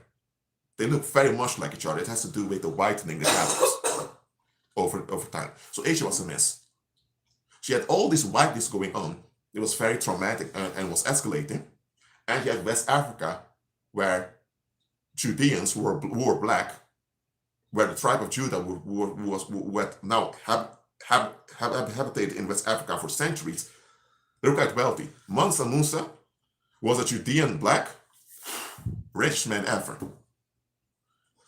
They look very much like each other. It has to do with the whitening that happens over time. So Asia was a mess. She had all this whiteness going on. It was very traumatic and was escalating. And you had West Africa, where Judeans who were black, where the tribe of Judah who had now habitated in West Africa for centuries, they were quite wealthy. Mansa Musa was a Judean black, richest man ever.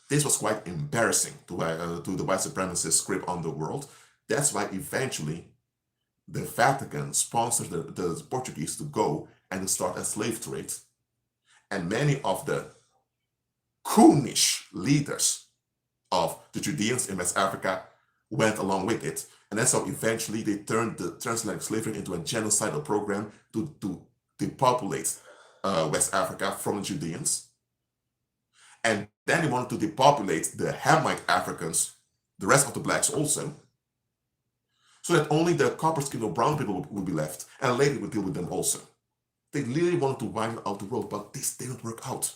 This was quite embarrassing to the white supremacist grip on the world. That's why eventually the Vatican sponsored the Portuguese to go and to start a slave trade. And many of the coonish leaders of the Judeans in West Africa went along with it. And that's how eventually they turned the transatlantic slavery into a genocidal program to depopulate West Africa from the Judeans. And then they wanted to depopulate the Hamite Africans, the rest of the blacks also, so that only the copper skinned or brown people would be left, and later would deal with them also. They literally wanted to wipe out the world, but this didn't work out.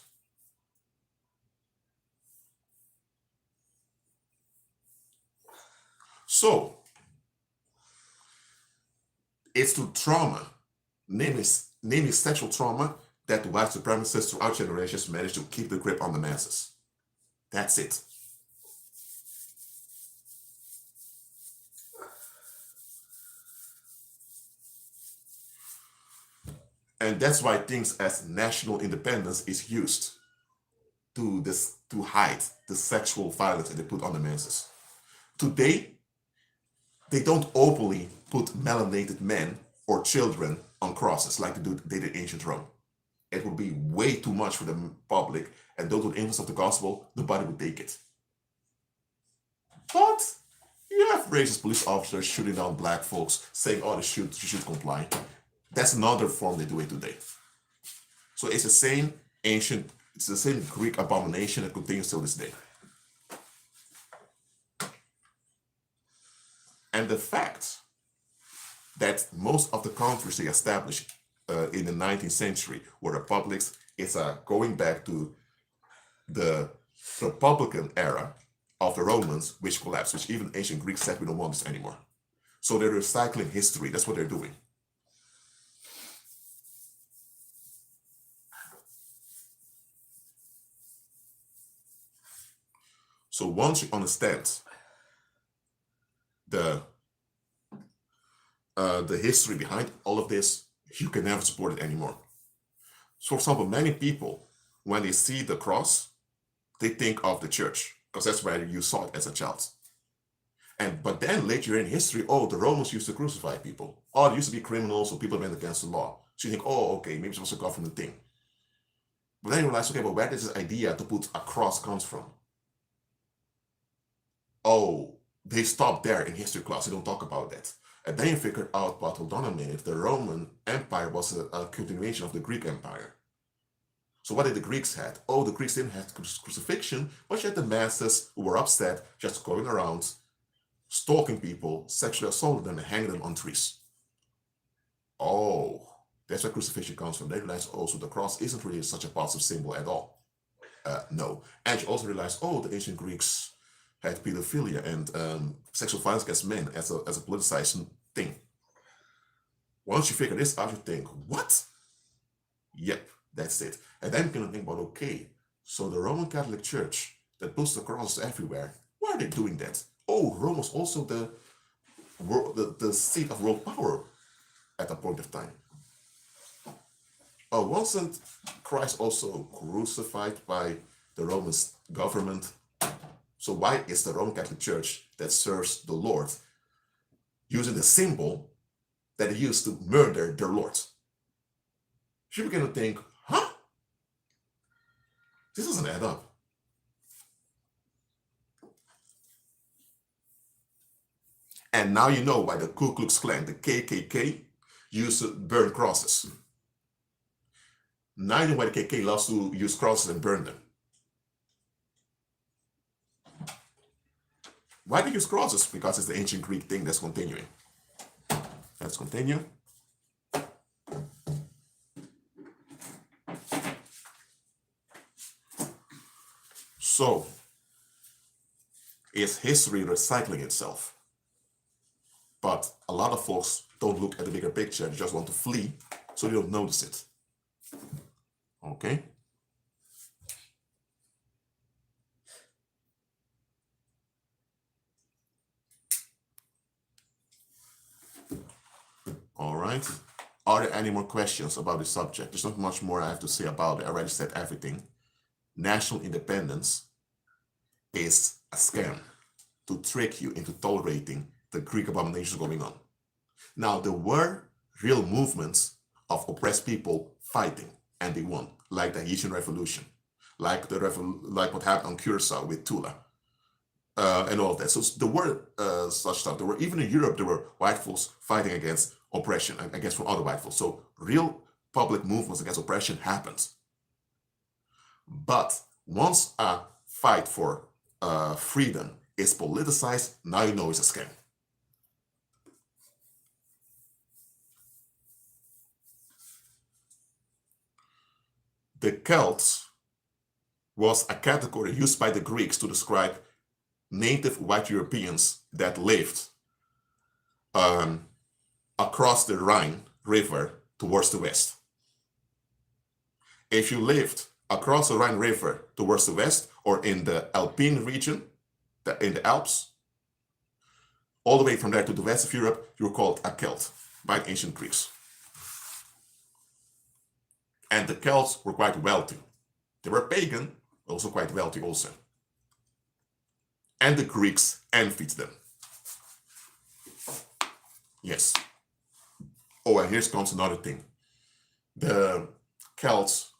So, it's through trauma, namely sexual trauma, that white supremacists throughout generations managed to keep the grip on the masses. That's it. And that's why things as national independence is used to hide the sexual violence that they put on the masses. Today, they don't openly put melanated men or children on crosses like they did in ancient Rome. It would be way too much for the public, and those with the influence of the gospel, nobody would take it. But you have racist police officers shooting down black folks, saying, oh, you should comply. That's another form they do it today. So it's the same it's the same Greek abomination that continues till this day. And the fact that most of the countries they established in the 19th century were republics is going back to the Republican era of the Romans, which collapsed, which even ancient Greeks said we don't want this anymore. So they're recycling history. That's what they're doing. So once you understand the history behind all of this, you can never support it anymore. So, for example, many people, when they see the cross, they think of the church, because that's where you saw it as a child. But then later in history, oh, the Romans used to crucify people. Oh, they used to be criminals, or people went against the law. So you think, oh, okay, maybe it was a government thing. But then you realize, okay, but where does this idea to put a cross comes from? Oh, they stopped there in history class. They don't talk about that. And then you figured out, but hold on a minute, the Roman Empire was a continuation of the Greek Empire. So what did the Greeks have? Oh, the Greeks didn't have crucifixion, but you had the masses who were upset, just going around, stalking people, sexually assaulting them, and hanging them on trees. Oh, that's where crucifixion comes from. They realized, oh, so the cross isn't really such a positive symbol at all. No. And you also realize, oh, the ancient Greeks had pedophilia and sexual violence against men as a politicized thing. Once you figure this out, you think, what? Yep, that's it. And then you can think about, okay, so the Roman Catholic Church that puts the crosses everywhere, why are they doing that? Oh, Rome was also the seat of world power at a point of time. Oh, wasn't Christ also crucified by the Roman government? So why is the Roman Catholic Church that serves the Lord using the symbol that they used to murder their Lord? You begin to think, huh? This doesn't add up. And now you know why the Ku Klux Klan, the KKK, used to burn crosses. Now you know why the KKK loves to use crosses and burn them. Why do you use crosses? Because it's the ancient Greek thing that's continuing. Let's continue. So, is history recycling itself? But a lot of folks don't look at the bigger picture, they just want to flee, so they don't notice it. Okay? All right. Are there any more questions about this subject? There's not much more I have to say about it. I already said everything. National independence is a scam to trick you into tolerating the Greek abominations going on. Now, there were real movements of oppressed people fighting, and they won, like the Haitian Revolution, like like what happened on Curacao with Tula, and all of that. So there were such stuff. There were, even in Europe, there were white folks fighting against oppression, against from other white folks. So real public movements against oppression happened. But once a fight for freedom is politicized, now you know it's a scam. The Celts was a category used by the Greeks to describe native white Europeans that lived across the Rhine River towards the west. If you lived across the Rhine River towards the west, or in the Alpine region, in the Alps, all the way from there to the west of Europe, you were called a Celt by the ancient Greeks. And the Celts were quite wealthy. They were pagan, but also quite wealthy also. And the Greeks envied them. Yes. Oh, and here comes another thing. The Celts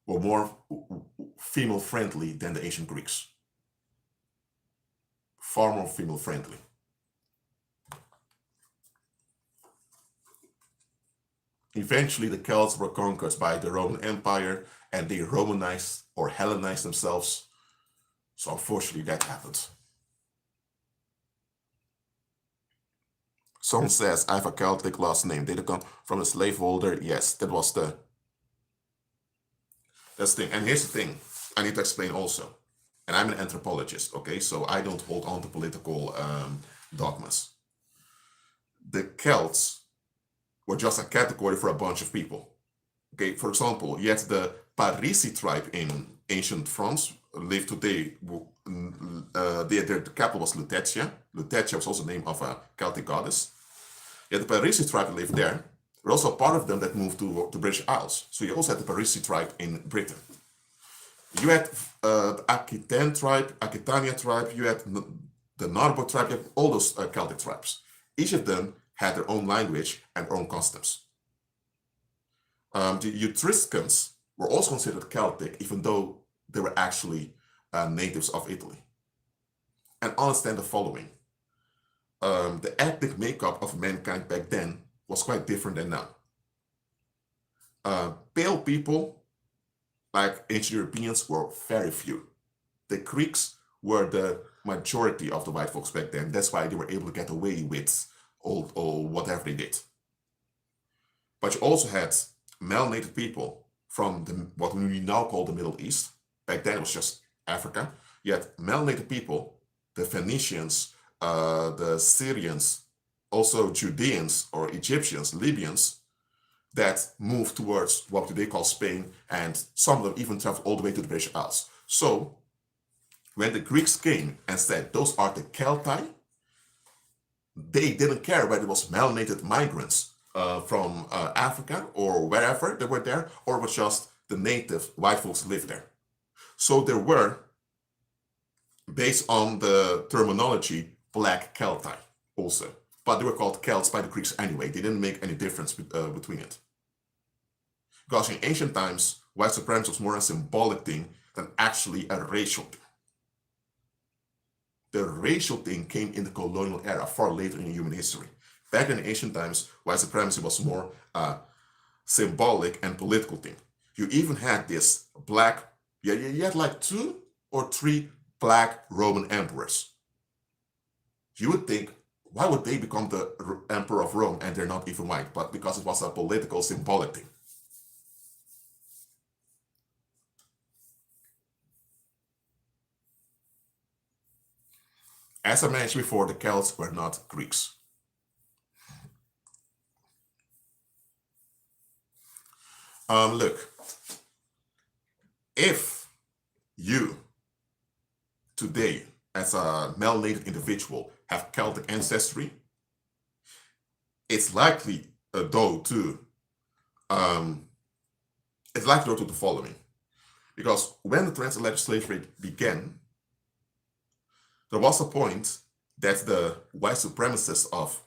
were more female friendly than the ancient Greeks. Far more female friendly. Eventually, the Celts were conquered by the Roman Empire, and they Romanized or Hellenized themselves. So unfortunately, that happened. Someone says, I have a Celtic last name. Did it come from a slaveholder? Yes, that's the thing. And here's the thing I need to explain also. And I'm an anthropologist, okay? So I don't hold on to political dogmas. The Celts were just a category for a bunch of people. Okay, for example, you had the Parisi tribe in ancient France, lived today, their capital was Lutetia. Lutetia was also the name of a Celtic goddess. You had the Parisi tribe that lived there. There were also part of them that moved to the British Isles. So you also had the Parisi tribe in Britain. You had the Aquitania tribe, you had the Narbo tribe, you had all those Celtic tribes. Each of them had their own language and their own customs. The Etruscans were also considered Celtic, even though they were actually natives of Italy. And understand the following. The ethnic makeup of mankind back then was quite different than now. Pale people, like ancient Europeans, were very few. The Greeks were the majority of the white folks back then. That's why they were able to get away with or whatever they did. But you also had melanated people from what we now call the Middle East. Back then it was just Africa. You had melanated people, the Phoenicians, the Syrians, also Judeans or Egyptians, Libyans, that moved towards what they call Spain, and some of them even traveled all the way to the British Isles. So when the Greeks came and said, those are the Celti, they didn't care whether it was melanated migrants from Africa or wherever they were there, or it was just the native white folks who lived there. So there were, based on the terminology, black Celti also. But they were called Celts by the Greeks anyway. They didn't make any difference between it. Because in ancient times, white supremacy was more a symbolic thing than actually a racial thing. The racial thing came in the colonial era, far later in human history. Back in ancient times, white supremacy was more a symbolic and political thing. You even had this black, you had like 2 or 3 black Roman emperors. You would think, why would they become the emperor of Rome and they're not even white? But because it was a political, symbolic thing. As I mentioned before, the Celts were not Greeks. Look, if you today, as a melanated individual, have Celtic ancestry, it's likely though to the following. Because when the transatlantic slave trade began, there was a point that the white supremacists of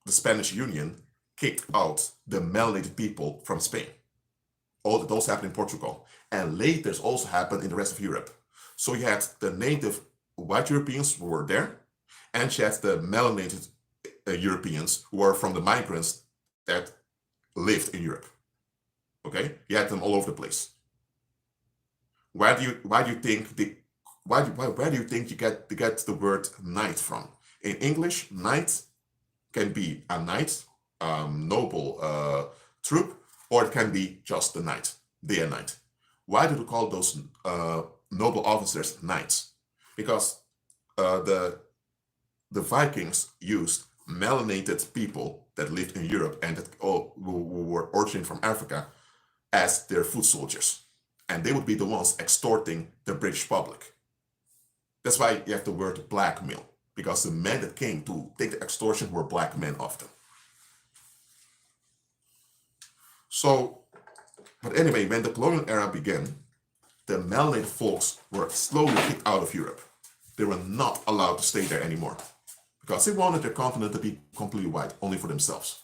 the Spanish Union kicked out the melanated people from Spain. All those happened in Portugal. And later it also happened in the rest of Europe. So you had the native white Europeans who were there, and you had the melanated Europeans who were from the migrants that lived in Europe. Okay, you had them all over the place. Why do you think where do you think you get the word knight from? In English, knight can be a knight, noble troop, or it can be just a knight, day and night. Why do we call those noble officers knights? Because the Vikings used melanated people that lived in Europe and that who were originated from Africa as their foot soldiers. And they would be the ones extorting the British public. That's why you have the word blackmail, because the men that came to take the extortion were black men often. So, but anyway, when the colonial era began, the melanated folks were slowly kicked out of Europe. They were not allowed to stay there anymore because they wanted their continent to be completely white, only for themselves.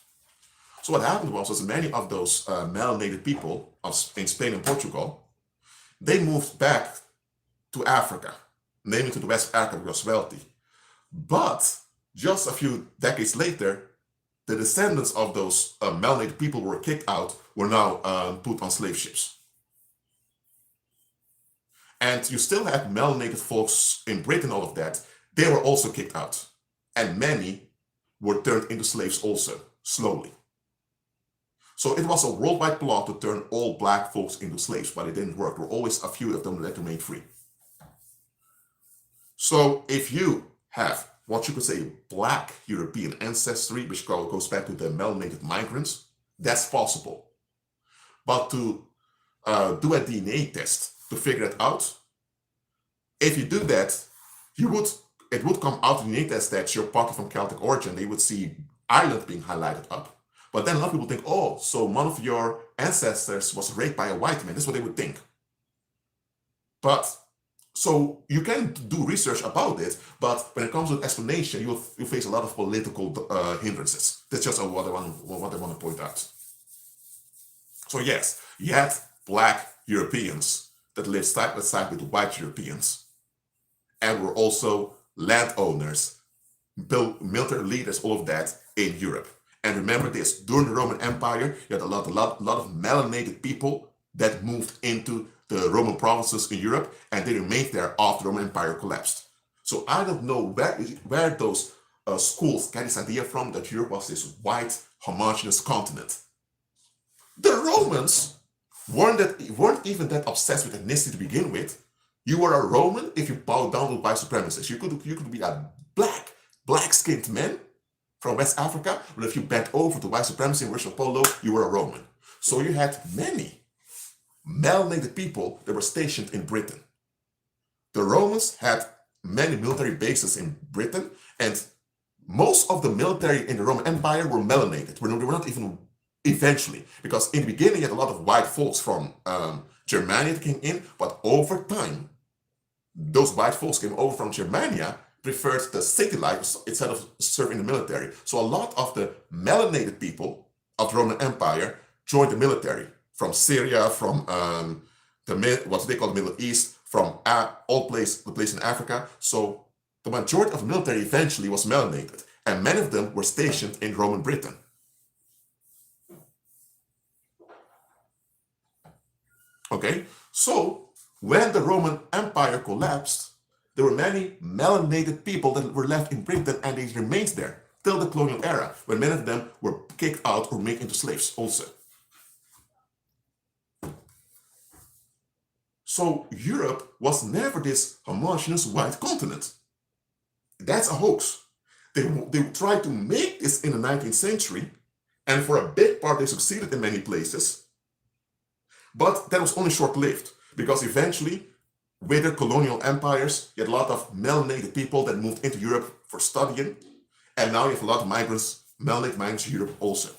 So what happened was many of those melanated people in Spain and Portugal, they moved back to Africa, namely to the West Africa, which was wealthy. But just a few decades later, the descendants of those melanated people who were kicked out were now put on slave ships. And you still have melanated folks in Britain, all of that. They were also kicked out. And many were turned into slaves also, slowly. So it was a worldwide plot to turn all black folks into slaves, but it didn't work. There were always a few of them that remained free. So if you have what you could say black European ancestry, which goes back to the melanated migrants, that's possible. But to do a DNA test to figure it out, if you do that, it would come out in the DNA test that you're partly from Celtic origin. They would see Ireland being highlighted up. But then a lot of people think, oh, so one of your ancestors was raped by a white man. That's what they would think. But so you can do research about it, but when it comes to explanation, you face a lot of political hindrances. That's just what I want to point out. So yes, you had black Europeans that lived side by side with white Europeans, and were also landowners, military leaders, all of that in Europe. And remember this, during the Roman Empire, you had a lot of melanated people that moved into the Roman provinces in Europe, and they remained there after the Roman Empire collapsed. So I don't know where those schools get this idea from that Europe was this white, homogeneous continent. The Romans weren't even that obsessed with ethnicity to begin with. You were a Roman if you bowed down to white supremacists. You could be a black-skinned man from West Africa, but if you bent over to white supremacy and worship Apollo, you were a Roman. So you had many melanated people that were stationed in Britain. The Romans had many military bases in Britain, and most of the military in the Roman Empire were melanated. They were not even eventually, because in the beginning you had a lot of white folks from Germania that came in, but over time, those white folks came over from Germania preferred the city life instead of serving the military. So a lot of the melanated people of the Roman Empire joined the military from Syria, from what they call the Middle East, from the place in Africa. So the majority of the military eventually was melanated, and many of them were stationed in Roman Britain. Okay, so when the Roman Empire collapsed, there were many melanated people that were left in Britain, and they remained there till the colonial era, when many of them were kicked out or made into slaves also. So Europe was never this homogeneous white continent. That's a hoax. They tried to make this in the 19th century, and for a big part they succeeded in many places, but that was only short-lived, because eventually, with the colonial empires, you had a lot of melanated people that moved into Europe for studying, and now you have a lot of melanated migrants in Europe also.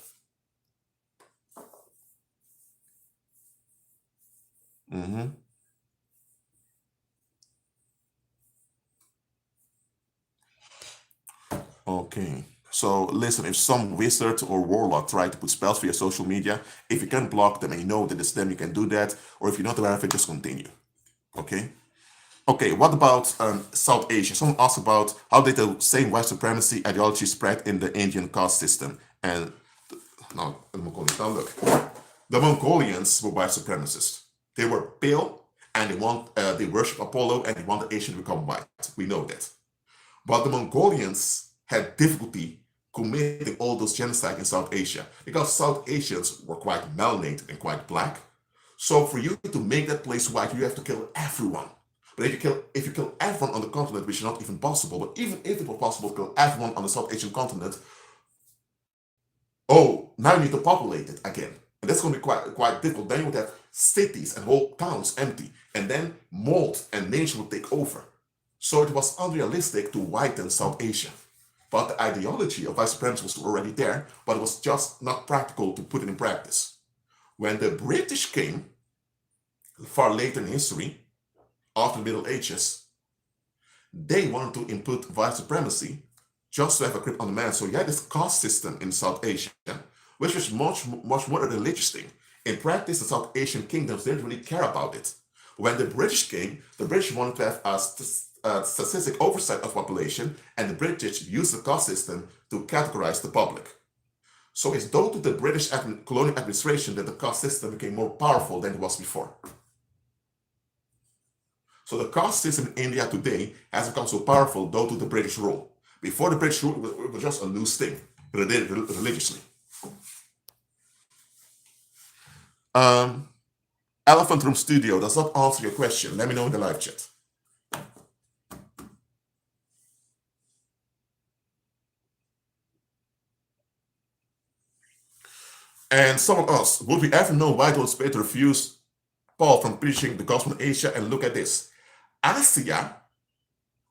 Okay. So listen, if some wizard or warlock try to put spells via social media, if you can block them and you know that it's them, you can do that. Or if you're not aware of it, just continue. Okay? Okay, what about South Asia? Someone asked about how did the same white supremacy ideology spread in the Indian caste system? And now, the Mongolians. Now look, the Mongolians were white supremacists. They were pale and they worship Apollo and they want the Asian to become white. We know that. But the Mongolians had difficulty committing all those genocide in South Asia because South Asians were quite melanated and quite black. So for you to make that place white, you have to kill everyone. But if you kill everyone on the continent, which is not even possible, but even if it was possible to kill everyone on the South Asian continent, oh, now you need to populate it again. And that's going to be quite difficult. Then you would have cities and whole towns empty, and then mold and nature would take over. So it was unrealistic to whiten South Asia. But the ideology of white supremacy was already there, but it was just not practical to put it in practice. When the British came, far later in history, after the Middle Ages, they wanted to input white supremacy just to have a grip on the man. So you had this caste system in South Asia, which was much more a religious thing. In practice, the South Asian kingdoms didn't really care about it. When the British came, the British wanted to have a statistic oversight of population, and the British used the caste system to categorize the public. So it's due to the British colonial administration that the caste system became more powerful than it was before. So the caste system in India today has become so powerful due to the British rule. Before the British rule, it was just a loose thing, but they did it religiously. Elephant Room Studio does not answer your question. Let me know in the live chat. And someone else, would we ever know why the Holy Spirit refused Paul from preaching the gospel in Asia? And look at this. Asia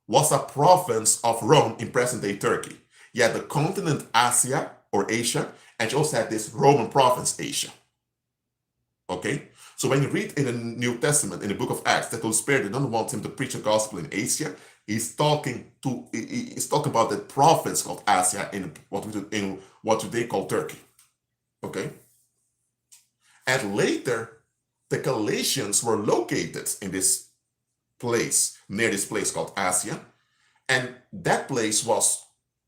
was a province of Rome in present-day Turkey. You had the continent Asia or Asia, and you also had this Roman province Asia. Okay? So when you read in the New Testament, in the book of Acts, that the Holy Spirit did not want him to preach the gospel in Asia, he's talking about the province called Asia in what today call Turkey. Okay? And later, the Galatians were located in this place, near this place called Asia, and that place was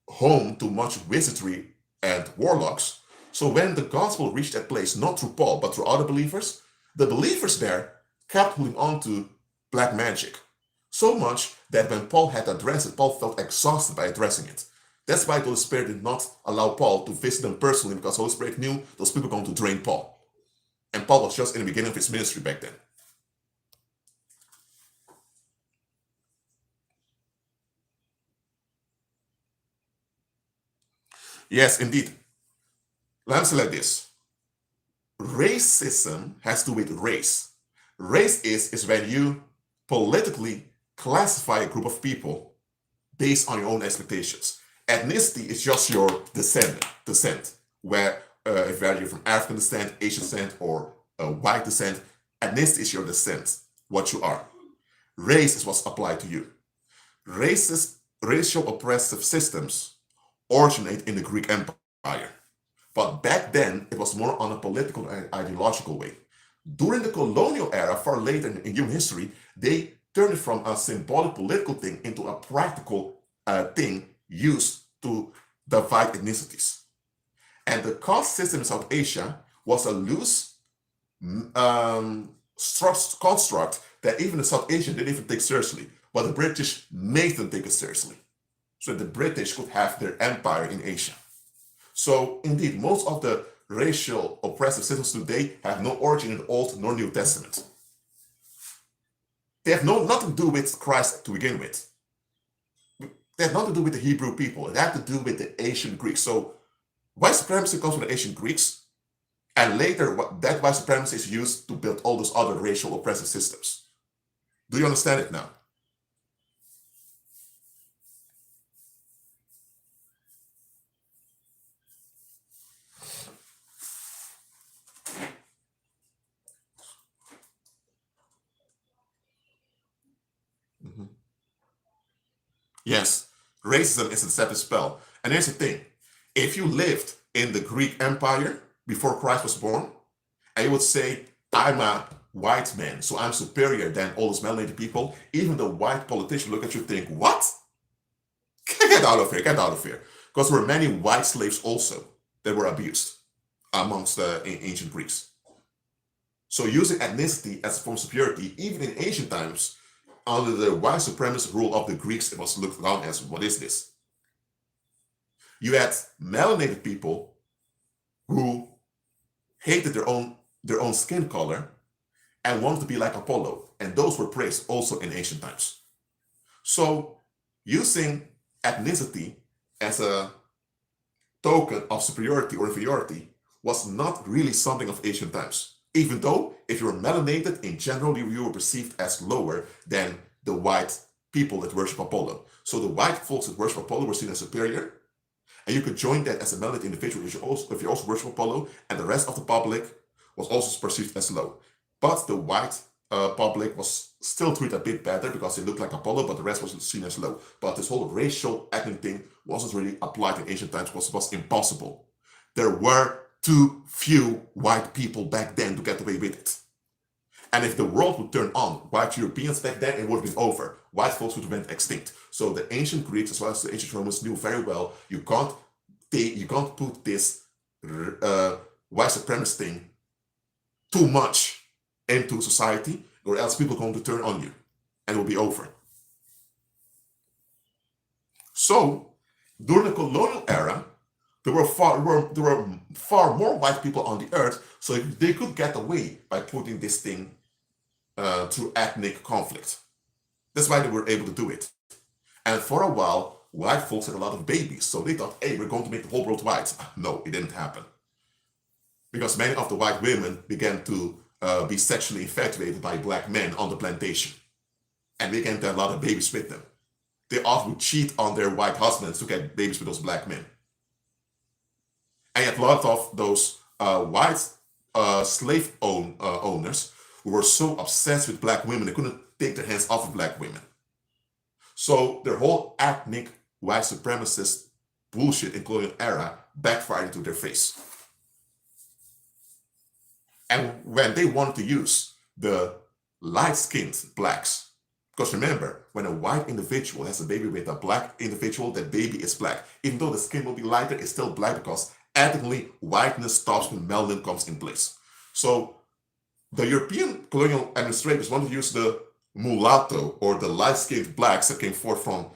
home to much wizardry and warlocks. So when the gospel reached that place, not through Paul, but through other believers, the believers there kept holding on to black magic. So much that when Paul had to address it, Paul felt exhausted by addressing it. That's why the Holy Spirit did not allow Paul to visit them personally, because the Holy Spirit knew those people were going to drain Paul. And Paul was just in the beginning of his ministry back then. Yes, indeed. Let me say like this. Racism has to do with race. Race is when you politically classify a group of people based on your own expectations. Ethnicity is just your descent, where if you're from African descent, Asian descent, or white descent, ethnicity is your descent, what you are. Race is what's applied to you. Racial oppressive systems originate in the Greek Empire. But back then, it was more on a political and ideological way. During the colonial era, far later in human history, they turned it from a symbolic political thing into a practical thing used to divide ethnicities. And the caste system in South Asia was a loose construct that even the South Asians didn't even take seriously, but the British made them take it seriously. So the British could have their empire in Asia. So indeed, most of the racial oppressive systems today have no origin in the Old nor New Testament. They have nothing to do with Christ to begin with. They have nothing to do with the Hebrew people. It had to do with the ancient Greeks. So white supremacy comes from the ancient Greeks, and later that white supremacy is used to build all those other racial oppressive systems. Do you understand it now? Mm-hmm. Yes, racism is a deceptive spell. And here's the thing. If you lived in the Greek Empire before Christ was born, and you would say, I'm a white man, so I'm superior than all those melanated people, even the white politician look at you and think, what? Get out of here, get out of here. Because there were many white slaves also that were abused amongst the ancient Greeks. So using ethnicity as a form of superiority, even in ancient times, under the white supremacist rule of the Greeks, it was looked down as, what is this? You had melanated people who hated their own skin color and wanted to be like Apollo, and those were praised also in ancient times. So using ethnicity as a token of superiority or inferiority was not really something of ancient times, even though if you were melanated, in general, you were perceived as lower than the white people that worship Apollo. So the white folks that worship Apollo were seen as superior, and you could join that as a melanated individual if you also worship Apollo, and the rest of the public was also perceived as low. But the white public was still treated a bit better because they looked like Apollo, but the rest was seen as low. But this whole racial ethnic thing wasn't really applied in ancient times because it was impossible. There were too few white people back then to get away with it. And if the world would turn on white Europeans back then, it would have been over. White folks would have went extinct. So the ancient Greeks as well as the ancient Romans knew very well you can't put this white supremacist thing too much into society, or else people are going to turn on you and it will be over. So during the colonial era, there were far more white people on the earth, so they could get away by putting this thing through ethnic conflict. That's why they were able to do it. And for a while, white folks had a lot of babies, so they thought, hey, we're going to make the whole world white. No, it didn't happen. Because many of the white women began to be sexually infatuated by black men on the plantation. And they began to have a lot of babies with them. They often would cheat on their white husbands to get babies with those black men. And yet a lot of those white slave owners who were so obsessed with black women, they couldn't take their hands off of black women. So their whole ethnic white supremacist bullshit in colonial era backfired into their face. And when they wanted to use the light-skinned blacks, because remember, when a white individual has a baby with a black individual, that baby is black. Even though the skin will be lighter, it's still black because ethnically, whiteness stops when melanin comes in place. So the European colonial administrators wanted to use the mulatto or the light-skinned blacks that came forth from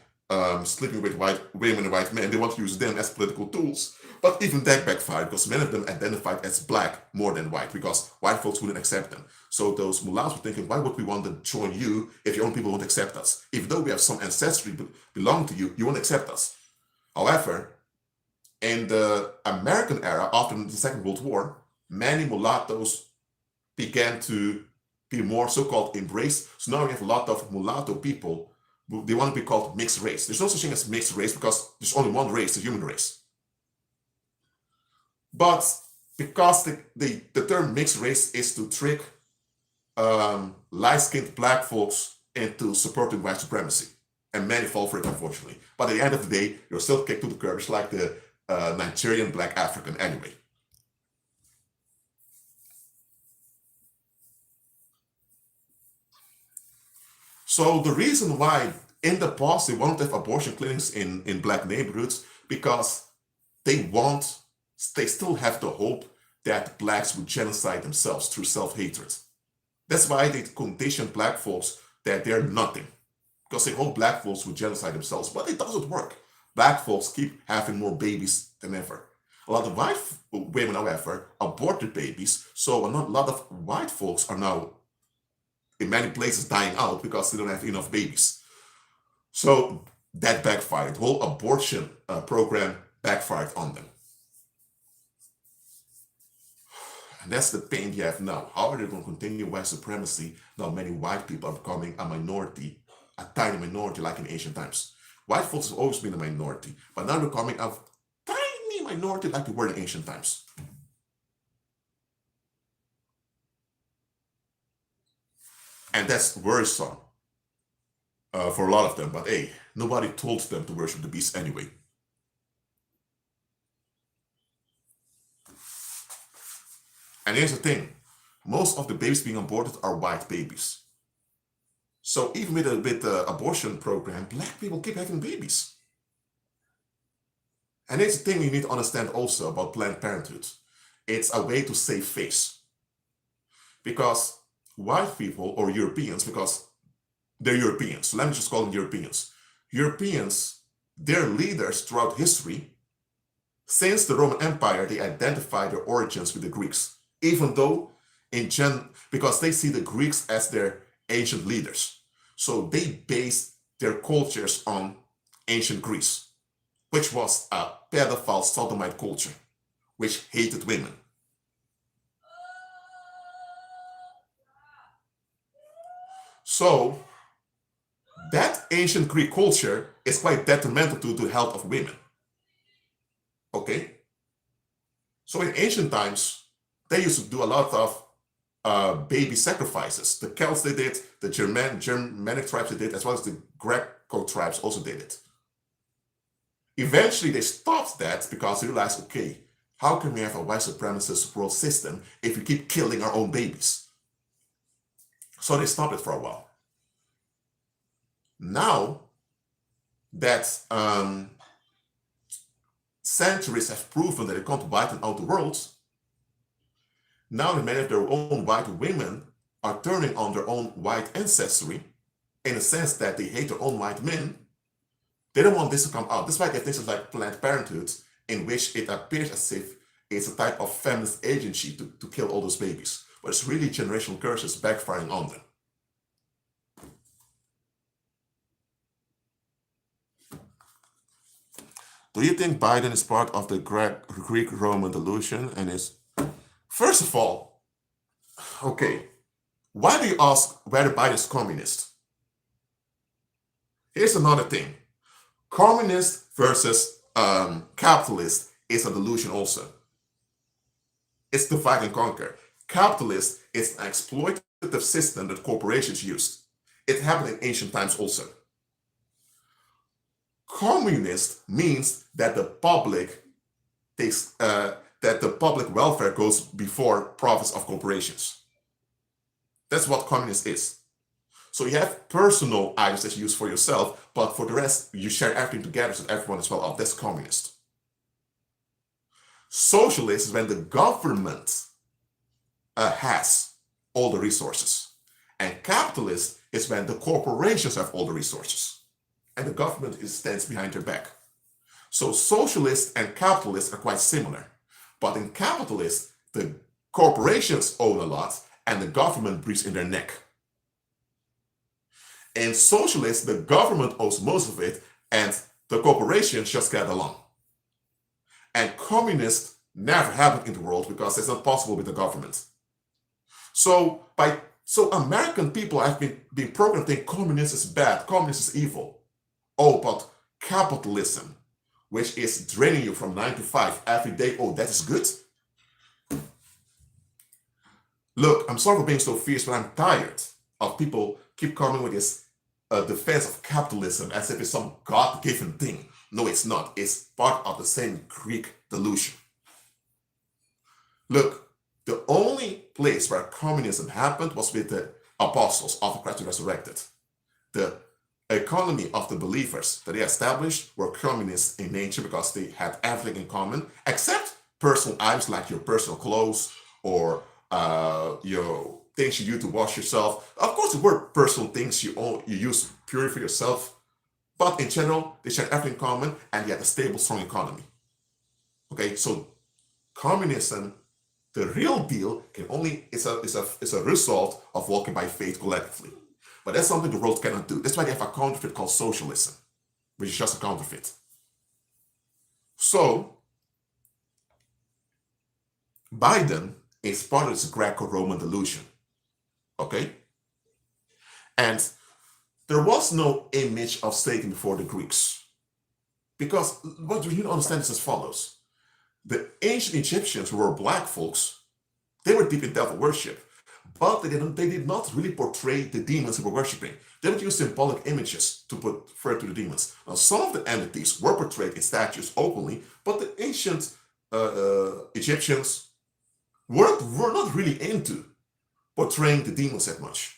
sleeping with white women and white men. They want to use them as political tools. But even that backfired because many of them identified as black more than white because white folks wouldn't accept them. So those mulattoes were thinking, why would we want to join you if your own people won't accept us? Even though we have some ancestry belong to you, you won't accept us. However, in the American era, after the Second World War, many mulattoes began to be more so-called embraced. So now we have a lot of mulatto people. They want to be called mixed race. There's no such thing as mixed race because there's only one race, the human race. But because the term mixed race is to trick light-skinned black folks into supporting white supremacy. And many fall for it, unfortunately. But at the end of the day, you're still kicked to the curb. It's like the Nigerian black African anyway. So the reason why in the past they want to have abortion clinics in black neighborhoods, because they still have the hope that blacks would genocide themselves through self-hatred. That's why they condition black folks that they're nothing, because they hope black folks would genocide themselves, but it doesn't work. Black folks keep having more babies than ever. A lot of white women, however, aborted babies, so a lot of white folks are now in many places dying out because they don't have enough babies. So that backfired. The whole abortion program backfired on them. And that's the pain you have now. How are they going to continue white supremacy? Now many white people are becoming a minority, a tiny minority like in ancient times. White folks have always been a minority, but now they're becoming a tiny minority like they were in ancient times. And that's worrisome for a lot of them. But hey, nobody told them to worship the beast anyway. And here's the thing, most of the babies being aborted are white babies. So even with the abortion program, black people keep having babies. And here's the thing you need to understand also about Planned Parenthood. It's a way to save face. Because white people, or Europeans, because they're Europeans, so let me just call them Europeans. Europeans, their leaders throughout history, since the Roman Empire, they identify their origins with the Greeks, even though because they see the Greeks as their ancient leaders. So they base their cultures on ancient Greece, which was a pedophile sodomite culture, which hated women. So that ancient Greek culture is quite detrimental to the health of women. Okay? So in ancient times, they used to do a lot of baby sacrifices. The Celts did it, the Germanic tribes did it, as well as the Greco tribes also did it. Eventually, they stopped that because they realized, okay, how can we have a white supremacist world system if we keep killing our own babies? So they stopped it for a while. Now that centuries have proven that they can't whiten out the world, now that many of their own white women are turning on their own white ancestry, in the sense that they hate their own white men, they don't want this to come out. That's why they have things like Planned Parenthood, in which it appears as if it's a type of feminist agency to kill all those babies. But it's really generational curses backfiring on them. Do you think Biden is part of the Greek-Roman delusion and is... First of all, okay, why do you ask whether Biden is communist? Here's another thing. Communist versus capitalist is a delusion also. It's divide and conquer. Capitalist is an exploitative system that corporations used. It happened in ancient times also. Communist means that the public takes that the public welfare goes before profits of corporations. That's what communist is. So you have personal items that you use for yourself, but for the rest, you share everything together so that everyone is well off. That's communist. Socialist is when the government has all the resources. And capitalist is when the corporations have all the resources. And the government stands behind their back. So socialists and capitalists are quite similar. But in capitalist, the corporations own a lot and the government breathes in their neck. In socialist, the government owns most of it and the corporations just get along. And communist never happened in the world because it's not possible with the government. So American people have been programmed to think communist is bad, communist is evil. Oh, but capitalism, which is draining you from 9 to 5 every day, oh, that is good? Look, I'm sorry for being so fierce, but I'm tired of people keep coming with this defense of capitalism as if it's some God-given thing. No, it's not. It's part of the same Greek delusion. Look, the only place where communism happened was with the apostles after Christ was resurrected. The economy of the believers that they established were communists in nature because they had everything in common, except personal items like your personal clothes or your things you use to wash yourself. Of course, there were personal things you use purely for yourself, but in general, they shared everything in common and they had a stable, strong economy. Okay, so communism, the real deal, is a result of walking by faith collectively. But that's something the world cannot do. That's why they have a counterfeit called socialism, which is just a counterfeit. So, Biden is part of this Greco-Roman delusion. Okay? And there was no image of Satan before the Greeks. Because what you need to understand is as follows. The ancient Egyptians, who were black folks, they were deep in devil worship. But they did not really portray the demons they were worshipping. They would use symbolic images to refer to the demons. Now, some of the entities were portrayed in statues openly, but the ancient Egyptians were not really into portraying the demons that much.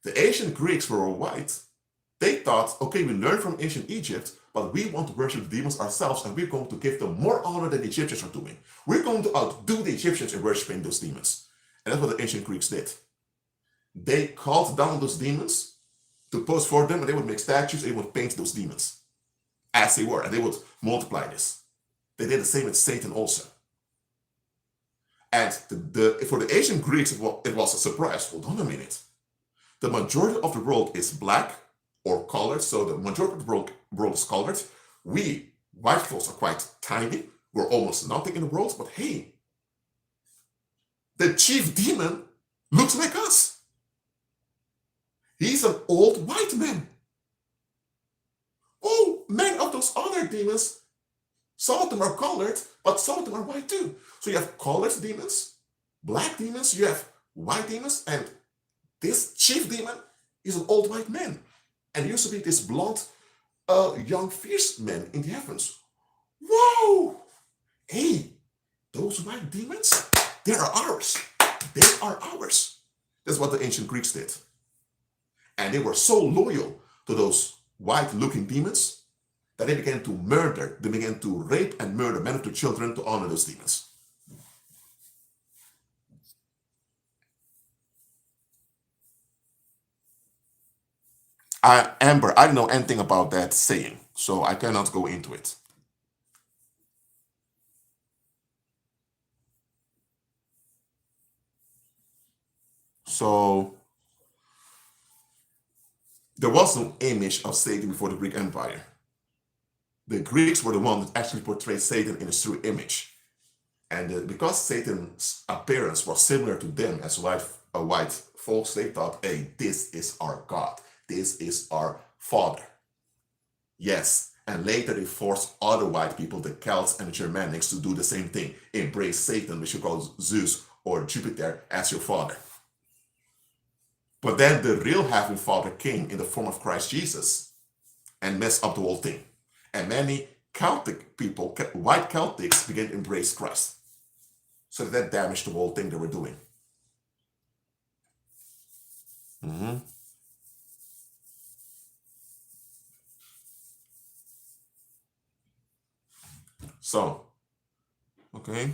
The ancient Greeks were white. They thought, okay, we learned from ancient Egypt, but we want to worship the demons ourselves, and we're going to give them more honor than the Egyptians are doing. We're going to outdo the Egyptians in worshiping those demons. And that's what the ancient Greeks did. They called down those demons to pose for them, and they would make statues, and they would paint those demons as they were, and they would multiply this. They did the same with Satan also. And for the ancient Greeks, it was a surprise. Hold on a minute. The majority of the world is black or colored, so the majority of the world is colored. We, white folks, are quite tiny. We're almost nothing in the world, but hey, the chief demon looks like us. He's an old white man. Oh, many of those other demons, some of them are colored, but some of them are white too. So you have colored demons, black demons, you have white demons, and this chief demon is an old white man. And he used to be this blonde, young, fierce man in the heavens. Whoa! Hey, those white demons, they are ours. They are ours. That's what the ancient Greeks did. And they were so loyal to those white-looking demons that they began to murder, they began to rape and murder men and children to honor those demons. Amber, I don't know anything about that saying, so I cannot go into it. So there was no image of Satan before the Greek Empire. The Greeks were the ones that actually portrayed Satan in his true image. And because Satan's appearance was similar to them as white folks, they thought, hey, this is our God. This is our Father. Yes, and later they forced other white people, the Celts and the Germanics, to do the same thing. Embrace Satan, which you call Zeus or Jupiter, as your father. But then the real Heavenly Father came in the form of Christ Jesus and messed up the whole thing. And many Celtic people, white Celtics, began to embrace Christ. So that damaged the whole thing they were doing. So, okay.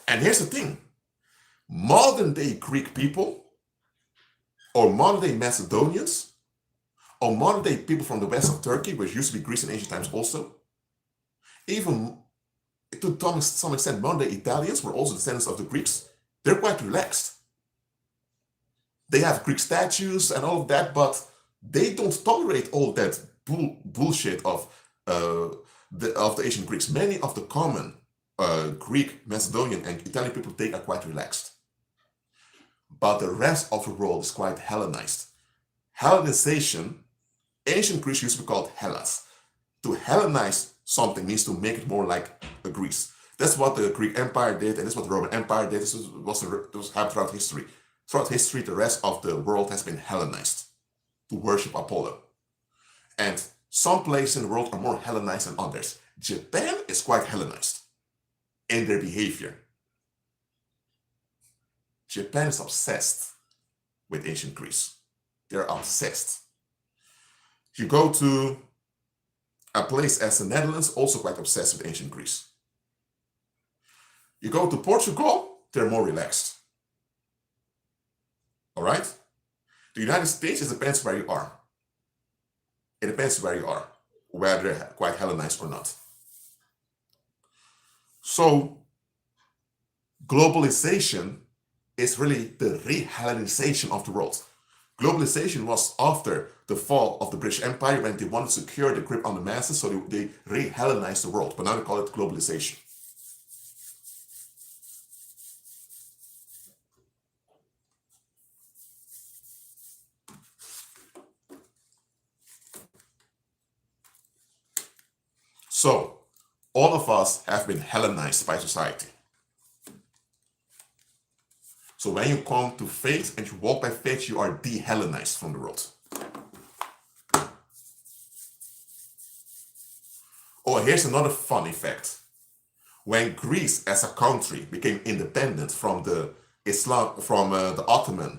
And here's the thing. Modern day Greek people, or modern day Macedonians, or modern day people from the west of Turkey, which used to be Greece in ancient times also, even to some extent modern day Italians were also descendants of the Greeks, they're quite relaxed. They have Greek statues and all of that, but they don't tolerate all that bullshit of the ancient Greeks. Many of the common Greek, Macedonian, and Italian people, they are quite relaxed. But the rest of the world is quite Hellenized. Hellenization, ancient Greece used to be called Hellas. To Hellenize something means to make it more like a Greece. That's what the Greek Empire did, and that's what the Roman Empire did. This was happened throughout history. Throughout history, the rest of the world has been Hellenized to worship Apollo. And some places in the world are more Hellenized than others. Japan is quite Hellenized in their behavior. Japan is obsessed with ancient Greece. They're obsessed. You go to a place as the Netherlands, also quite obsessed with ancient Greece. You go to Portugal, they're more relaxed. All right? The United States, it depends where you are. It depends where you are, whether they're quite Hellenized or not. So, globalization is really the re-Hellenization of the world. Globalization was after the fall of the British Empire when they wanted to secure the grip on the masses, so they re-Hellenized the world, but now they call it globalization. So, all of us have been Hellenized by society. So when you come to faith and you walk by faith, you are de-Hellenized from the world. Oh, here's another funny fact. When Greece as a country became independent from the Ottoman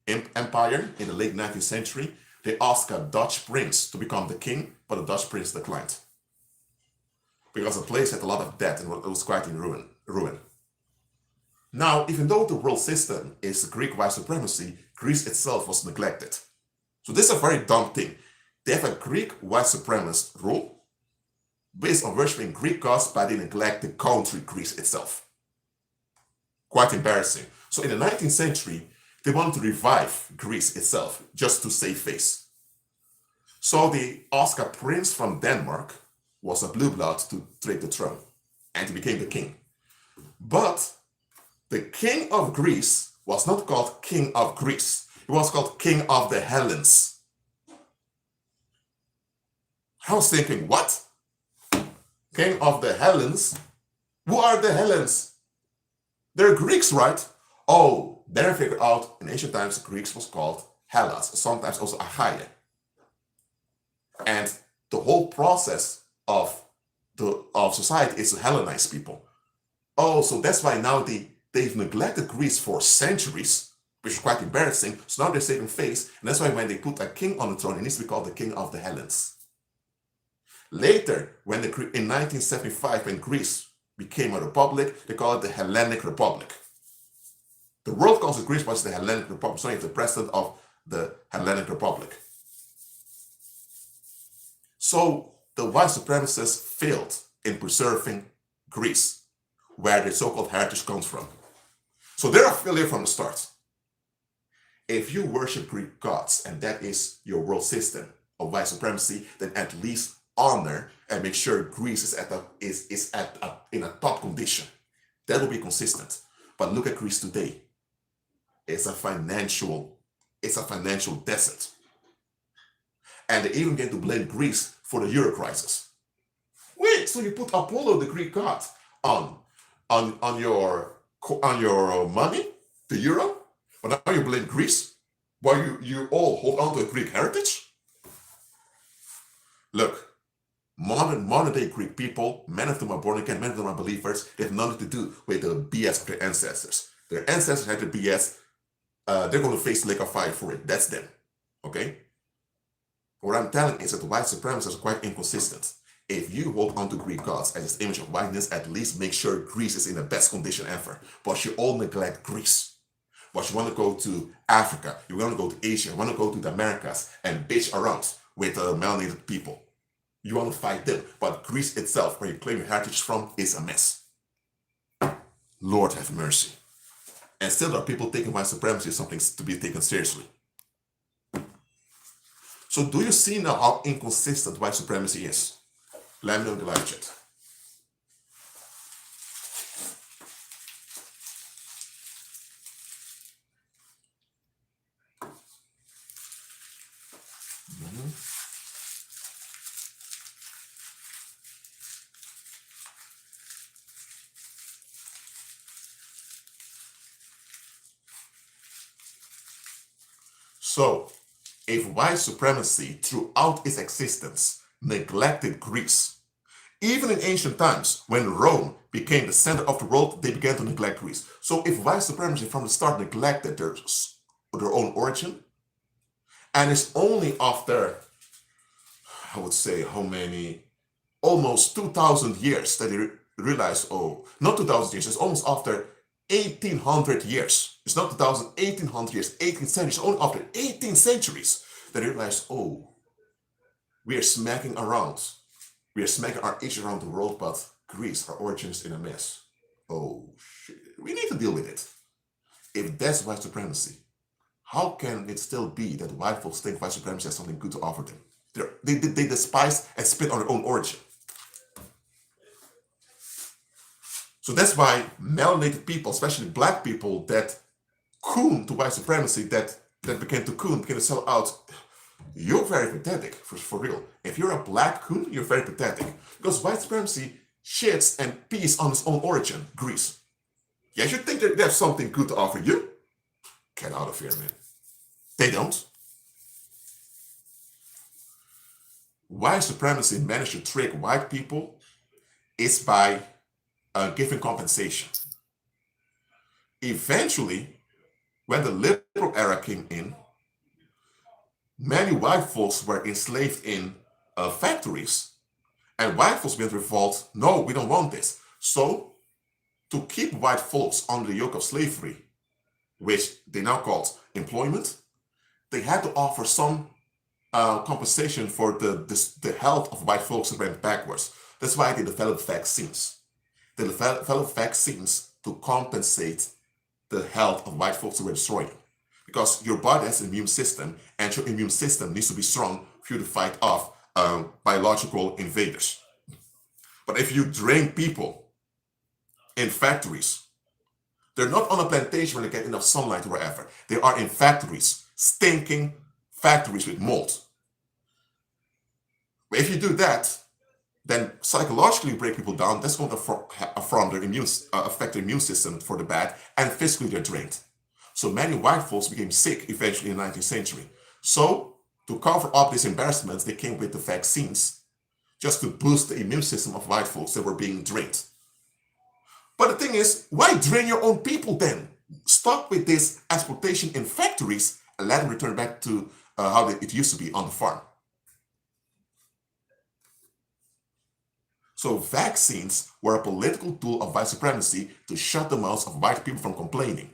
Empire in the late 19th century, they asked a Dutch prince to become the king, but the Dutch prince declined. Because the place had a lot of debt and it was quite in ruin. Now, even though the world system is Greek white supremacy, Greece itself was neglected. So this is a very dumb thing. They have a Greek white supremacist rule based on worshipping Greek gods, but they neglect the country Greece itself. Quite embarrassing. So in the 19th century, they wanted to revive Greece itself just to save face. So they asked a prince from Denmark, was a blue blood, to take the throne, and he became the king. But the king of Greece was not called king of Greece. He was called king of the Hellenes. I was thinking, what? King of the Hellenes? Who are the Hellenes? They're Greeks, right? Oh, then I figured out in ancient times Greeks was called Hellas, sometimes also Achaia. And the whole process of society is to Hellenize people. Oh, so that's why now they've neglected Greece for centuries, which is quite embarrassing. So now they're saving face, and that's why when they put a king on the throne, it needs to be called the king of the Hellenes. Later, in 1975, when Greece became a republic, they call it the Hellenic Republic. The world calls it Greece, but it's the Hellenic Republic. So it's the president of the Hellenic Republic. So the white supremacists failed in preserving Greece, where the so-called heritage comes from. So they're a failure from the start. If you worship Greek gods and that is your world system of white supremacy, then at least honor and make sure Greece is in a top condition. That will be consistent. But look at Greece today. It's a financial desert. And they even get to blame Greece for the euro crisis. Wait, so you put Apollo, the Greek god, on your money, the euro, but now you blame Greece, while you all hold on to a Greek heritage? Look, modern day Greek people, many of them are born again, many of them are believers, they have nothing to do with the BS of their ancestors. Their ancestors had the BS, they're going to face the lake of fire for it. That's them, okay? What I'm telling is that the white supremacists are quite inconsistent. If you hold on to Greek gods as this image of whiteness, at least make sure Greece is in the best condition ever. But you all neglect Greece. But you want to go to Africa, you want to go to Asia, you want to go to the Americas and bitch around with melanated people. You want to fight them. But Greece itself, where you claim your heritage from, is a mess. Lord have mercy. And still there are people taking white supremacy as something to be taken seriously. So do you see now how inconsistent white supremacy is? Let me know in the live chat. So, if white supremacy throughout its existence neglected Greece, even in ancient times, when Rome became the center of the world, they began to neglect Greece. So if white supremacy from the start neglected their own origin, and it's only after, I would say, how many, almost 2,000 years that they realized, oh, not 2,000 years, it's almost after 1,800 years. It's not 2,000, 1,800 years, 18th centuries, only after 18 centuries that they realized, oh, we are smacking around. We are smacking our itch around the world, but Greece, our origins in a mess. Oh, shit. We need to deal with it. If that's white supremacy, how can it still be that white folks think white supremacy has something good to offer them? They despise and spit on their own origin. So that's why melanated people, especially black people that coon to white supremacy, that began to sell out, you're very pathetic, for real. If you're a black coon, you're very pathetic. Because white supremacy shits and pees on its own origin, Greece. Yes, you think that they have something good to offer you? Get out of here, man. They don't. white supremacy managed to trick white people is by giving compensation. Eventually, when the liberal era came in, many white folks were enslaved in factories, and white folks began to revolt. No, we don't want this. So, to keep white folks under the yoke of slavery, which they now called employment, they had to offer some compensation for the health of white folks that went backwards. That's why they developed vaccines. They developed vaccines to compensate the health of white folks who were destroying. Because your body has an immune system, and your immune system needs to be strong for you to fight off biological invaders. But if you drain people in factories, they're not on a plantation where they get enough sunlight or wherever. They are in factories, stinking factories with mold. But if you do that, then psychologically break people down. That's going to affect their immune system for the bad, and physically they're drained. So many white folks became sick eventually in the 19th century. So to cover up these embarrassments, they came with the vaccines just to boost the immune system of white folks that were being drained. But the thing is, why drain your own people then? Stop with this exploitation in factories and let them return back to how it used to be on the farm. So vaccines were a political tool of white supremacy to shut the mouths of white people from complaining.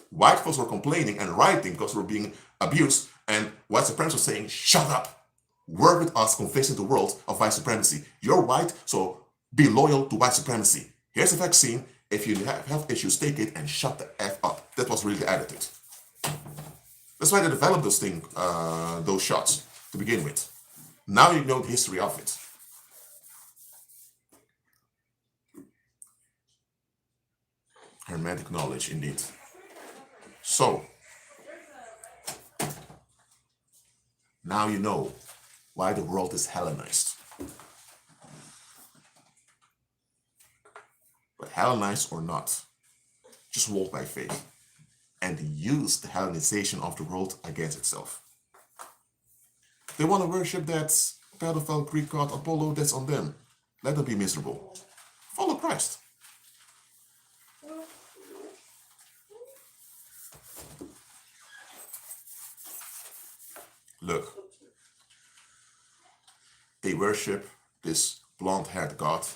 White folks were complaining and rioting because they were being abused, and white supremacists were saying, shut up, work with us, convincing the world of white supremacy. You're white, so be loyal to white supremacy. Here's a vaccine. If you have health issues, take it and shut the F up. That was really the attitude. That's why they developed those shots to begin with. Now you know the history of it. Hermetic knowledge, indeed. So, now you know why the world is Hellenized. But Hellenized or not, just walk by faith and use the Hellenization of the world against itself. They want to worship that pedophile Greek god Apollo, that's on them. Let them be miserable. Follow Christ. Look, they worship this blonde-haired god,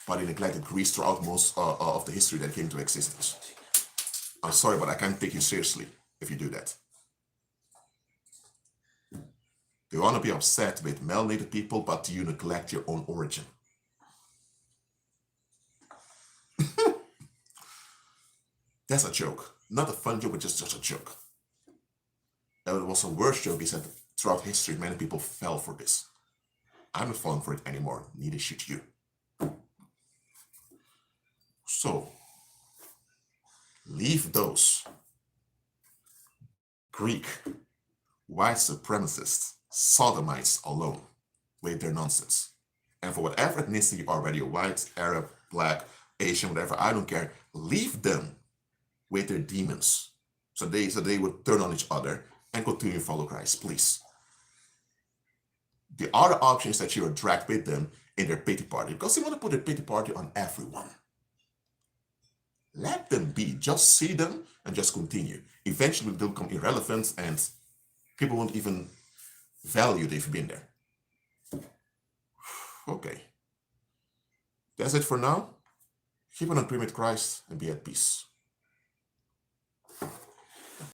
but they neglected Greece throughout most of the history that came to existence. I'm sorry, but I can't take you seriously if you do that. They want to be upset with melanated people, but you neglect your own origin. That's a joke. Not a fun joke, but just a joke. And it was a worse joke, he said, throughout history, many people fell for this. I'm not falling for it anymore, neither should you. So, leave those Greek white supremacists, sodomites alone with their nonsense. And for whatever ethnicity you are, whether you're white, Arab, black, Asian, whatever, I don't care, leave them with their demons. So they would turn on each other and continue to follow Christ, please. The other option is that you are dragged with them in their pity party, because they want to put a pity party on everyone. Let them be. Just see them and just continue. Eventually they'll become irrelevant and people won't even value they've been there. Okay. That's it for now. Keep on agreeing with Christ and be at peace.